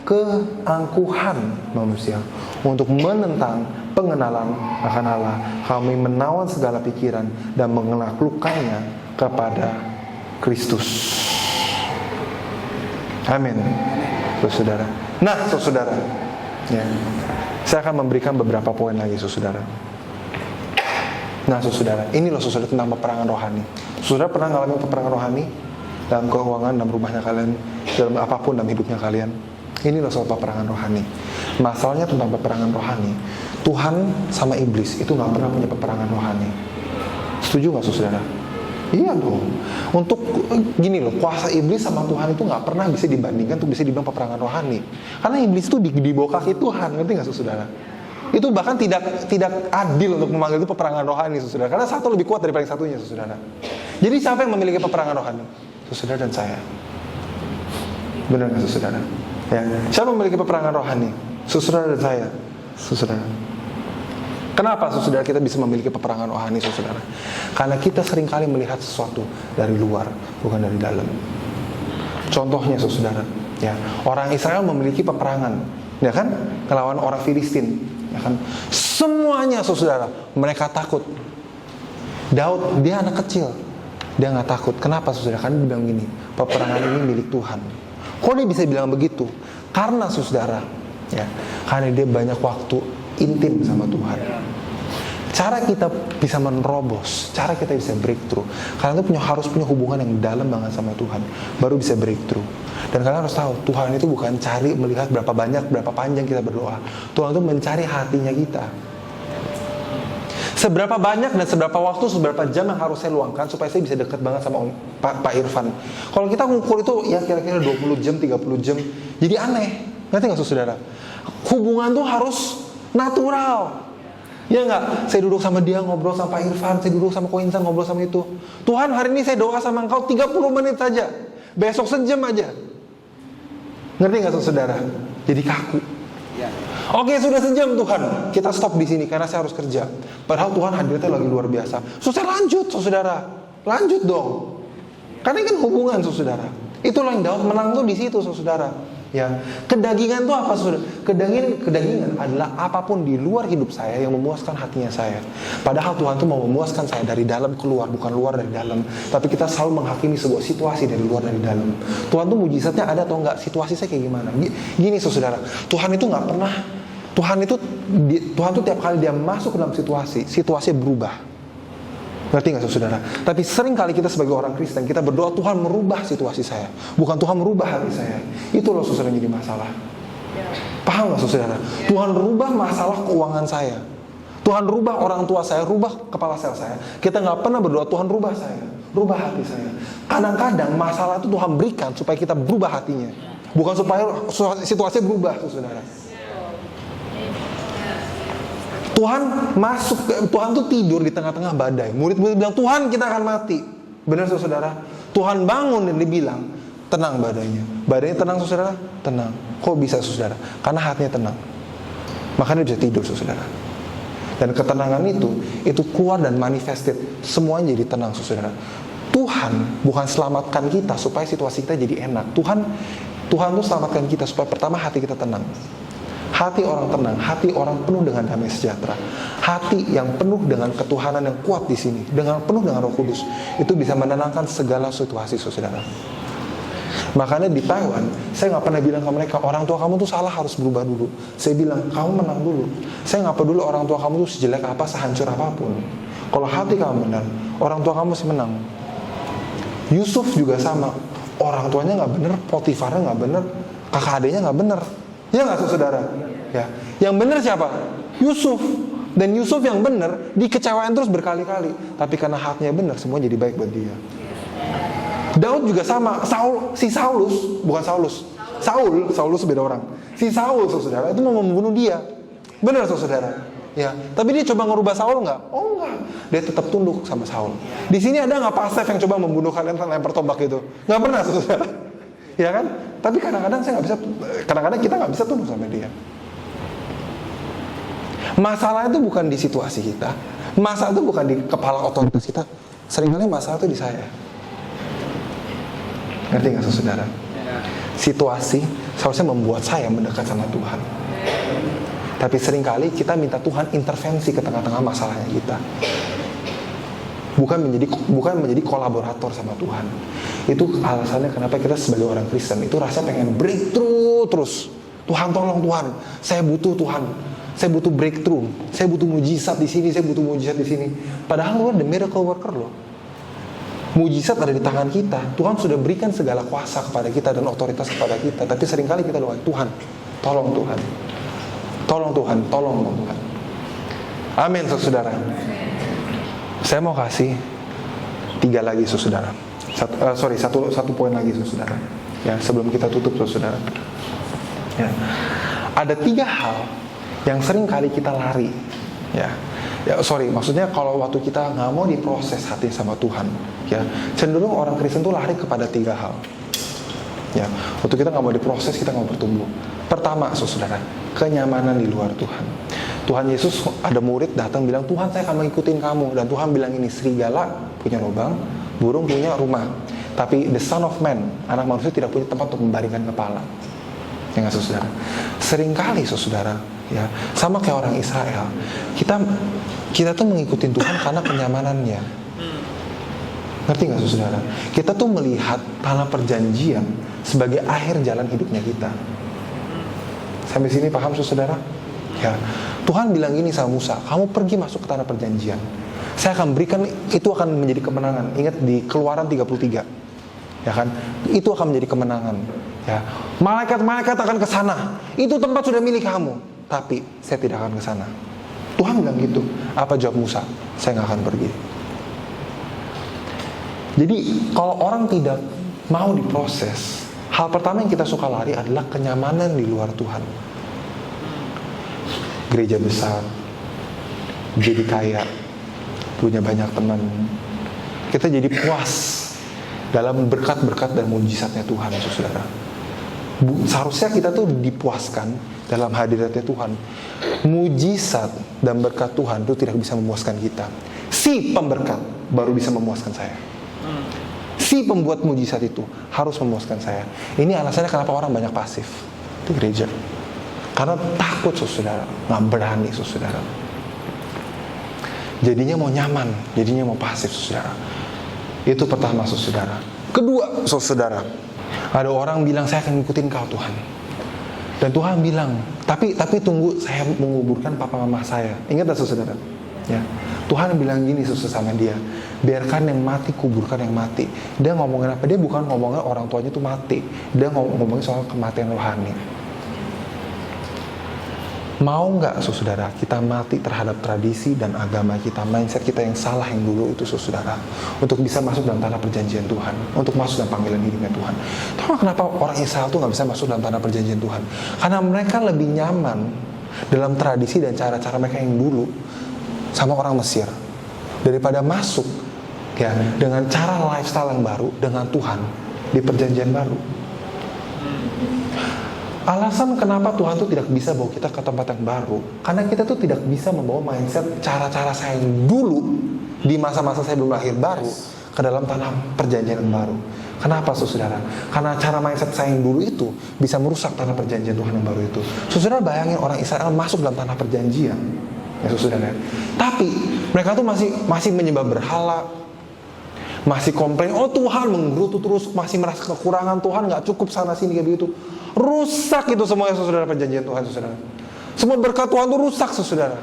keangkuhan manusia untuk menentang pengenalan akan Allah. Kami menawan segala pikiran dan menaklukkannya kepada Kristus. Amin, saudara. Nah, saudara, ya, saya akan memberikan beberapa poin lagi, saudara. Nah, saudara, ini loh, saudara, tentang peperangan rohani. Saudara pernah ngalamin peperangan rohani dalam keuangan, dalam rumahnya kalian, dalam apapun dalam hidupnya kalian? Ini loh soal peperangan rohani. Masalahnya tentang peperangan rohani, Tuhan sama iblis itu nggak pernah punya peperangan rohani. Setuju nggak, saudara? Iya dong. Untuk gini loh, kuasa iblis sama Tuhan itu nggak pernah bisa dibandingkan untuk bisa dibilang peperangan rohani. Karena iblis itu di bawah kaki Tuhan, ngerti nggak saudara? Itu bahkan tidak adil untuk memanggil itu peperangan rohani, saudara. Karena satu lebih kuat daripada yang satunya, saudara. Jadi siapa yang memiliki peperangan rohani? Saudara dan saya. Benar nggak, saudara? Ya. Siapa yang memiliki peperangan rohani? Saudara dan saya. Saudara. Kenapa saudara kita bisa memiliki peperangan rohani, saudara? Karena kita seringkali melihat sesuatu dari luar, bukan dari dalam. Contohnya, saudara, ya, orang Israel memiliki peperangan, ya kan, melawan orang Filistin, ya kan. Semuanya, saudara, mereka takut. Daud, dia anak kecil, dia nggak takut. Kenapa, saudara? Karena dia bilang gini, peperangan ini milik Tuhan. Kok dia bisa bilang begitu? Karena, saudara, ya, karena dia banyak waktu intim sama Tuhan. Cara kita bisa menerobos, cara kita bisa breakthrough, kalian tuh harus punya hubungan yang dalam banget sama Tuhan, baru bisa breakthrough. Dan kalian harus tahu, Tuhan itu bukan cari melihat berapa banyak, berapa panjang kita berdoa. Tuhan itu mencari hatinya kita. Seberapa banyak dan seberapa waktu, seberapa jam yang harus saya luangkan supaya saya bisa dekat banget sama Pak Irfan. Kalau kita ngukur itu ya kira-kira 20 jam, 30 jam, jadi aneh. Ngerti nggak, saudara? Hubungan tuh harus natural. Ya nggak? Saya duduk sama dia ngobrol sama Pak Irfan, saya duduk sama Ko Insan ngobrol sama itu. Tuhan, hari ini saya doa sama engkau 30 menit saja. Besok sejam aja. Ngerti nggak, saudara? Jadi kaku. Ya. Oke, sudah sejam Tuhan. Kita stop di sini karena saya harus kerja. Padahal Tuhan hadirnya lagi luar biasa. So, saya lanjut, saudara. Lanjut dong. Karena ini kan hubungan, saudara. Itulah yang Daud menang tuh di situ, saudara. Ya, kedagingan itu apa, saudara? Kedagingan adalah apapun di luar hidup saya yang memuaskan hatinya saya. Padahal Tuhan tuh mau memuaskan saya dari dalam keluar, bukan luar dari dalam. Tapi kita selalu menghakimi sebuah situasi dari luar dari dalam. Tuhan tuh mujizatnya ada atau enggak, situasi saya kayak gimana? Gini, saudara, Tuhan itu nggak pernah. Tuhan tuh tiap kali dia masuk ke dalam situasi berubah. Ngerti nggak, saudara? Tapi sering kali kita sebagai orang Kristen, kita berdoa Tuhan merubah situasi saya, bukan Tuhan merubah hati saya. Itu loh, saudara, jadi masalah. Paham nggak, saudara? Tuhan rubah masalah keuangan saya, Tuhan rubah orang tua saya, rubah kepala sel saya. Kita nggak pernah berdoa Tuhan rubah saya, rubah hati saya. Kadang-kadang masalah itu Tuhan berikan supaya kita berubah hatinya, bukan supaya situasi berubah, saudara. Tuhan tuh tidur di tengah-tengah badai. Murid-murid bilang, Tuhan, kita akan mati. Benar, saudara? Tuhan bangun dan dibilang, tenang badainya. Badainya tenang, saudara? Tenang. Kok bisa, saudara? Karena hatinya tenang. Makanya dia bisa tidur, saudara. Dan ketenangan itu keluar dan manifested. Semuanya jadi tenang, saudara. Tuhan bukan selamatkan kita supaya situasi kita jadi enak. Tuhan tuh selamatkan kita supaya pertama hati kita tenang. Hati orang tenang, hati orang penuh dengan damai sejahtera, hati yang penuh dengan ketuhanan yang kuat di sini, penuh dengan Roh Kudus, itu bisa menenangkan segala situasi, saudara. Makanya di Taiwan, saya nggak pernah bilang ke mereka, orang tua kamu tuh salah, harus berubah dulu. Saya bilang, kamu menang dulu. Saya nggak peduli orang tua kamu tuh sejelek apa, sehancur apapun. Kalau hati kamu benar, orang tua kamu masih menang. Yusuf juga sama, orang tuanya nggak benar, Potifarnya nggak benar, kakak adiknya nggak benar. Ya nggak, saudara? Ya, yang benar siapa? Yusuf. Dan Yusuf yang benar dikecewain terus berkali-kali. Tapi karena hatinya benar, semua jadi baik buat dia. Daud juga sama. Saulus beda orang. Si Saul, saudara, itu mau membunuh dia. Benar, saudara? Ya, tapi dia coba ngerubah Saul nggak? Oh nggak. Dia tetap tunduk sama Saul. Di sini ada nggak Pasef yang coba membunuh kalian lempar tombak gitu? Nggak pernah, saudara. Ya kan? Tapi kadang-kadang kita nggak bisa tunduk sama dia. Masalah itu bukan di situasi kita. Masalah itu bukan di kepala otoritas kita. Seringkali masalah itu di saya. Ngerti nggak, saudara? Situasi seharusnya membuat saya mendekat sama Tuhan. Tapi seringkali kita minta Tuhan intervensi ke tengah-tengah masalahnya kita. Bukan menjadi kolaborator sama Tuhan. Itu alasannya kenapa kita sebagai orang Kristen itu rasanya pengen breakthrough terus. Tuhan, tolong Tuhan, saya butuh Tuhan. Saya butuh breakthrough. Saya butuh mujizat di sini, saya butuh mujizat di sini. Padahal Tuhan the miracle worker loh. Mujizat ada di tangan kita. Tuhan sudah berikan segala kuasa kepada kita dan otoritas kepada kita. Tapi seringkali kita doa, Tuhan, tolong Tuhan. Tolong Tuhan, tolong Tuhan. Amin, saudara. Saya mau kasih 3 lagi saudara. Satu poin lagi saudara. Ya, sebelum kita tutup saudara. Ya. Ada 3 hal yang sering kali kita lari. Ya, maksudnya kalau waktu kita nggak mau diproses hati sama Tuhan, ya cenderung orang Kristen tuh lari kepada 3 hal. Ya, waktu kita nggak mau diproses, kita nggak mau bertumbuh. Pertama, saudara, kenyamanan di luar Tuhan. Tuhan Yesus, ada murid datang bilang, Tuhan saya akan mengikutin kamu. Dan Tuhan bilang ini, serigala punya lubang, burung punya rumah, tapi the son of man, anak manusia tidak punya tempat untuk membaringkan kepala. Ya nggak saudara? Seringkali saudara, ya sama kayak orang Israel, kita tuh mengikuti Tuhan karena kenyamanannya. Ngerti nggak saudara? Kita tuh melihat tanah perjanjian sebagai akhir jalan hidupnya kita. Sampai sini paham saudara? Ya, Tuhan bilang gini sama Musa, kamu pergi masuk ke tanah perjanjian. Saya akan berikan, itu akan menjadi kemenangan. Ingat di Keluaran 33. Ya kan? Itu akan menjadi kemenangan. Ya. Malaikat-malaikat akan ke sana. Itu tempat sudah milik kamu. Tapi saya tidak akan ke sana. Tuhan bilang gitu. Apa jawab Musa? Saya nggak akan pergi. Jadi kalau orang tidak mau diproses, hal pertama yang kita suka lari adalah kenyamanan di luar Tuhan. Gereja besar, jadi kaya, punya banyak teman, kita jadi puas dalam berkat-berkat dan mujizatnya Tuhan, saudara. Seharusnya kita tuh dipuaskan dalam hadiratnya Tuhan. Mujizat dan berkat Tuhan itu tidak bisa memuaskan kita. Si pemberkat baru bisa memuaskan saya. Si pembuat mujizat itu harus memuaskan saya. Ini alasannya kenapa orang banyak pasif di gereja. Karena takut saudara, nggak berani saudara. Jadinya mau nyaman, jadinya mau pasif saudara. Itu pertama saudara. Kedua saudara, ada orang bilang saya akan ngikutin kau Tuhan. Dan Tuhan bilang, tapi tunggu saya menguburkan papa mama saya. Ingat tak saudara? Ya. Tuhan bilang gini sama dia, biarkan yang mati kuburkan yang mati. Dia ngomongin apa? Dia bukan ngomongin orang tuanya itu mati. Dia ngomongin soal kematian rohani. Mau nggak saudara kita mati terhadap tradisi dan agama kita, mindset kita yang salah yang dulu itu saudara, untuk bisa masuk dalam tanah perjanjian Tuhan, untuk masuk dalam panggilan hidupnya Tuhan. Tahu kenapa orang Israel tuh nggak bisa masuk dalam tanah perjanjian Tuhan? Karena mereka lebih nyaman dalam tradisi dan cara-cara mereka yang dulu sama orang Mesir daripada masuk ya dengan cara lifestyle yang baru dengan Tuhan di perjanjian baru. Alasan kenapa Tuhan tuh tidak bisa bawa kita ke tempat yang baru, karena kita tuh tidak bisa membawa mindset cara-cara saya yang dulu di masa-masa saya belum lahir baru ke dalam tanah perjanjian yang baru. Kenapa saudara? Karena cara mindset saya yang dulu itu bisa merusak tanah perjanjian Tuhan yang baru itu. Saudara bayangin orang Israel masuk dalam tanah perjanjian, ya saudara. Tapi mereka tuh masih menyembah berhala, masih komplain, oh Tuhan menggerutu terus, masih merasa kekurangan Tuhan nggak cukup sana sini kayak begitu. Rusak itu semuanya saudara perjanjian Tuhan saudara. Semua berkat Tuhan itu rusak saudara.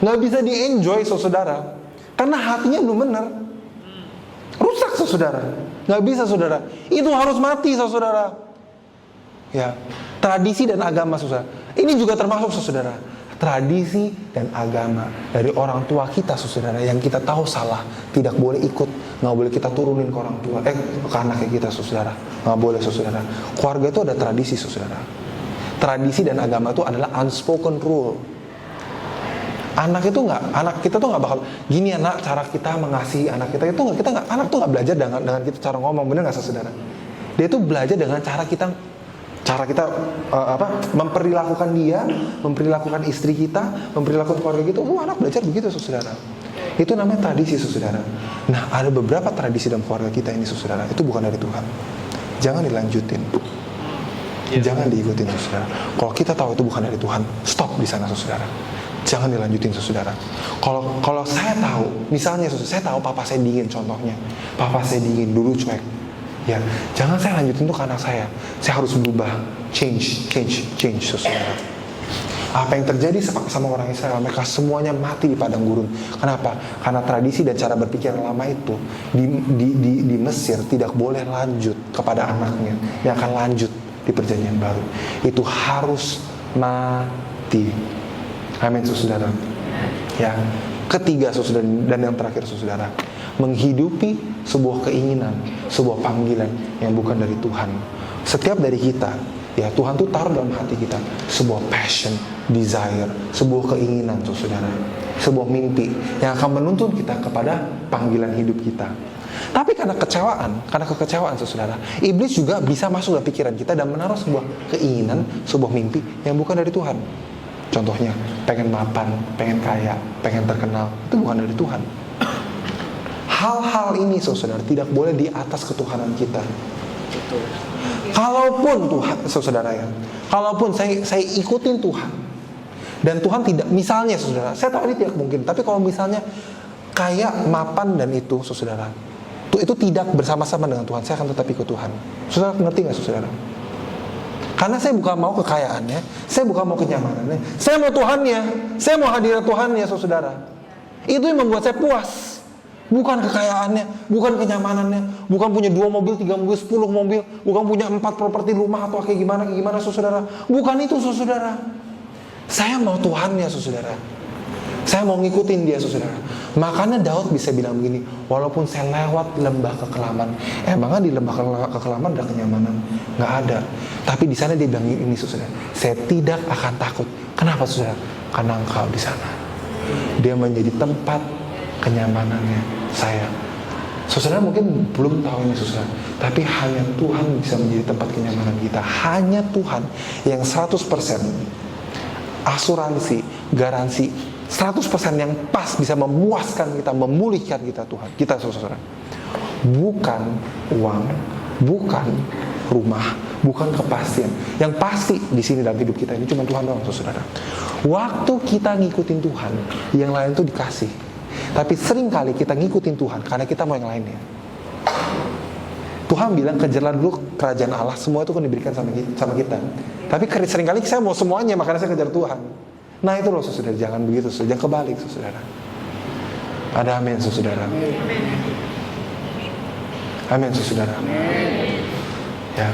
Nggak bisa di-enjoy saudara. Karena hatinya belum benar. Rusak saudara. Nggak bisa saudara. Itu harus mati saudara. Ya, tradisi dan agama saudara. Ini juga termasuk saudara. Tradisi dan agama dari orang tua kita saudara yang kita tahu salah, tidak boleh ikut, nggak boleh kita turunin ke orang tua, ke anaknya kita saudara, nggak boleh saudara. Keluarga itu ada tradisi saudara. Tradisi dan agama itu adalah unspoken rule. Anak kita tuh nggak bakal gini anak cara kita mengasihi anak kita itu nggak, anak tuh nggak belajar dengan kita cara ngomong, bener nggak saudara? Dia tuh belajar dengan cara kita memperlakukan dia, memperlakukan istri kita, memperlakukan keluarga kita. Anak belajar begitu saudara. Itu namanya tradisi saudara. Nah, ada beberapa tradisi dalam keluarga kita ini saudara, itu bukan dari Tuhan. Jangan dilanjutin. Jangan diikutin saudara. Kalau kita tahu itu bukan dari Tuhan, stop di sana saudara. Jangan dilanjutin saudara. Kalau saya tahu, misalnya saudara, saya tahu papa saya dingin contohnya. Papa saya dingin dulu cuek. Ya, jangan saya lanjutin itu ke anak saya. Saya harus berubah, change, saudara. Apa yang terjadi sama orang Israel, mereka semuanya mati di padang gurun. Kenapa? Karena tradisi dan cara berpikir lama itu di Mesir tidak boleh lanjut kepada anaknya yang akan lanjut di perjanjian baru. Itu harus mati. Amin, saudara. Ya, ketiga saudara dan yang terakhir saudara, menghidupi sebuah keinginan, sebuah panggilan yang bukan dari Tuhan. Setiap dari kita, ya Tuhan tuh taruh dalam hati kita sebuah passion, desire, sebuah keinginan, saudara, sebuah mimpi yang akan menuntun kita kepada panggilan hidup kita. Tapi karena kekecewaan, saudara, iblis juga bisa masuk dalam pikiran kita dan menaruh sebuah keinginan, sebuah mimpi yang bukan dari Tuhan. Contohnya, pengen mapan, pengen kaya, pengen terkenal, itu bukan dari Tuhan. Hal-hal ini, saudara, tidak boleh di atas ketuhanan kita. Kalaupun Tuhan, saudara ya, kalaupun saya ikutin Tuhan, dan Tuhan tidak, misalnya saudara, saya tahu ini tidak mungkin, tapi kalau misalnya kayak mapan dan itu, saudara, itu tidak bersama-sama dengan Tuhan, saya akan tetap ikut Tuhan. Saudara ngerti nggak, saudara? Karena saya bukan mau kekayaannya, saya bukan mau kenyamanannya, saya mau Tuhannya, saya mau hadirat Tuhannya, saudara. Itu yang membuat saya puas. Bukan kekayaannya, bukan kenyamanannya, bukan punya 2 mobil, 3 mobil, 10 mobil, bukan punya 4 properti rumah atau kayak gimana, saudara. Bukan itu, saudara. Saya mau Tuhannya, saudara. Saya mau ngikutin dia, saudara. Makanya Daud bisa bilang begini, walaupun saya lewat lembah kekelaman, emangnya di lembah kekelaman ada kenyamanan? Nggak ada. Tapi di sana dia bilang ini, saudara, saya tidak akan takut. Kenapa, saudara? Karena Engkau di sana. Dia menjadi tempat kenyamanannya saya. Saudara mungkin belum tahu ini, saudara, tapi hanya Tuhan bisa menjadi tempat kenyamanan kita. Hanya Tuhan yang 100% asuransi, garansi 100% yang pas bisa memuaskan kita, memulihkan kita, Tuhan. Kita, saudara. Bukan uang, bukan rumah, bukan kepastian. Yang pasti di sini dalam hidup kita ini cuma Tuhan doang, saudara. Waktu kita ngikutin Tuhan, yang lain tuh dikasih. Tapi sering kali kita ngikutin Tuhan karena kita mau yang lainnya. Tuhan bilang kejarlah dulu kerajaan Allah, semua itu kan diberikan sama kita. Tapi sering kali saya mau semuanya, makanya saya kejar Tuhan. Nah itu loh, saudara, jangan begitu, saudara. Jangan kebalik, saudara. Ada amin, saudara. Amin, saudara. Ya.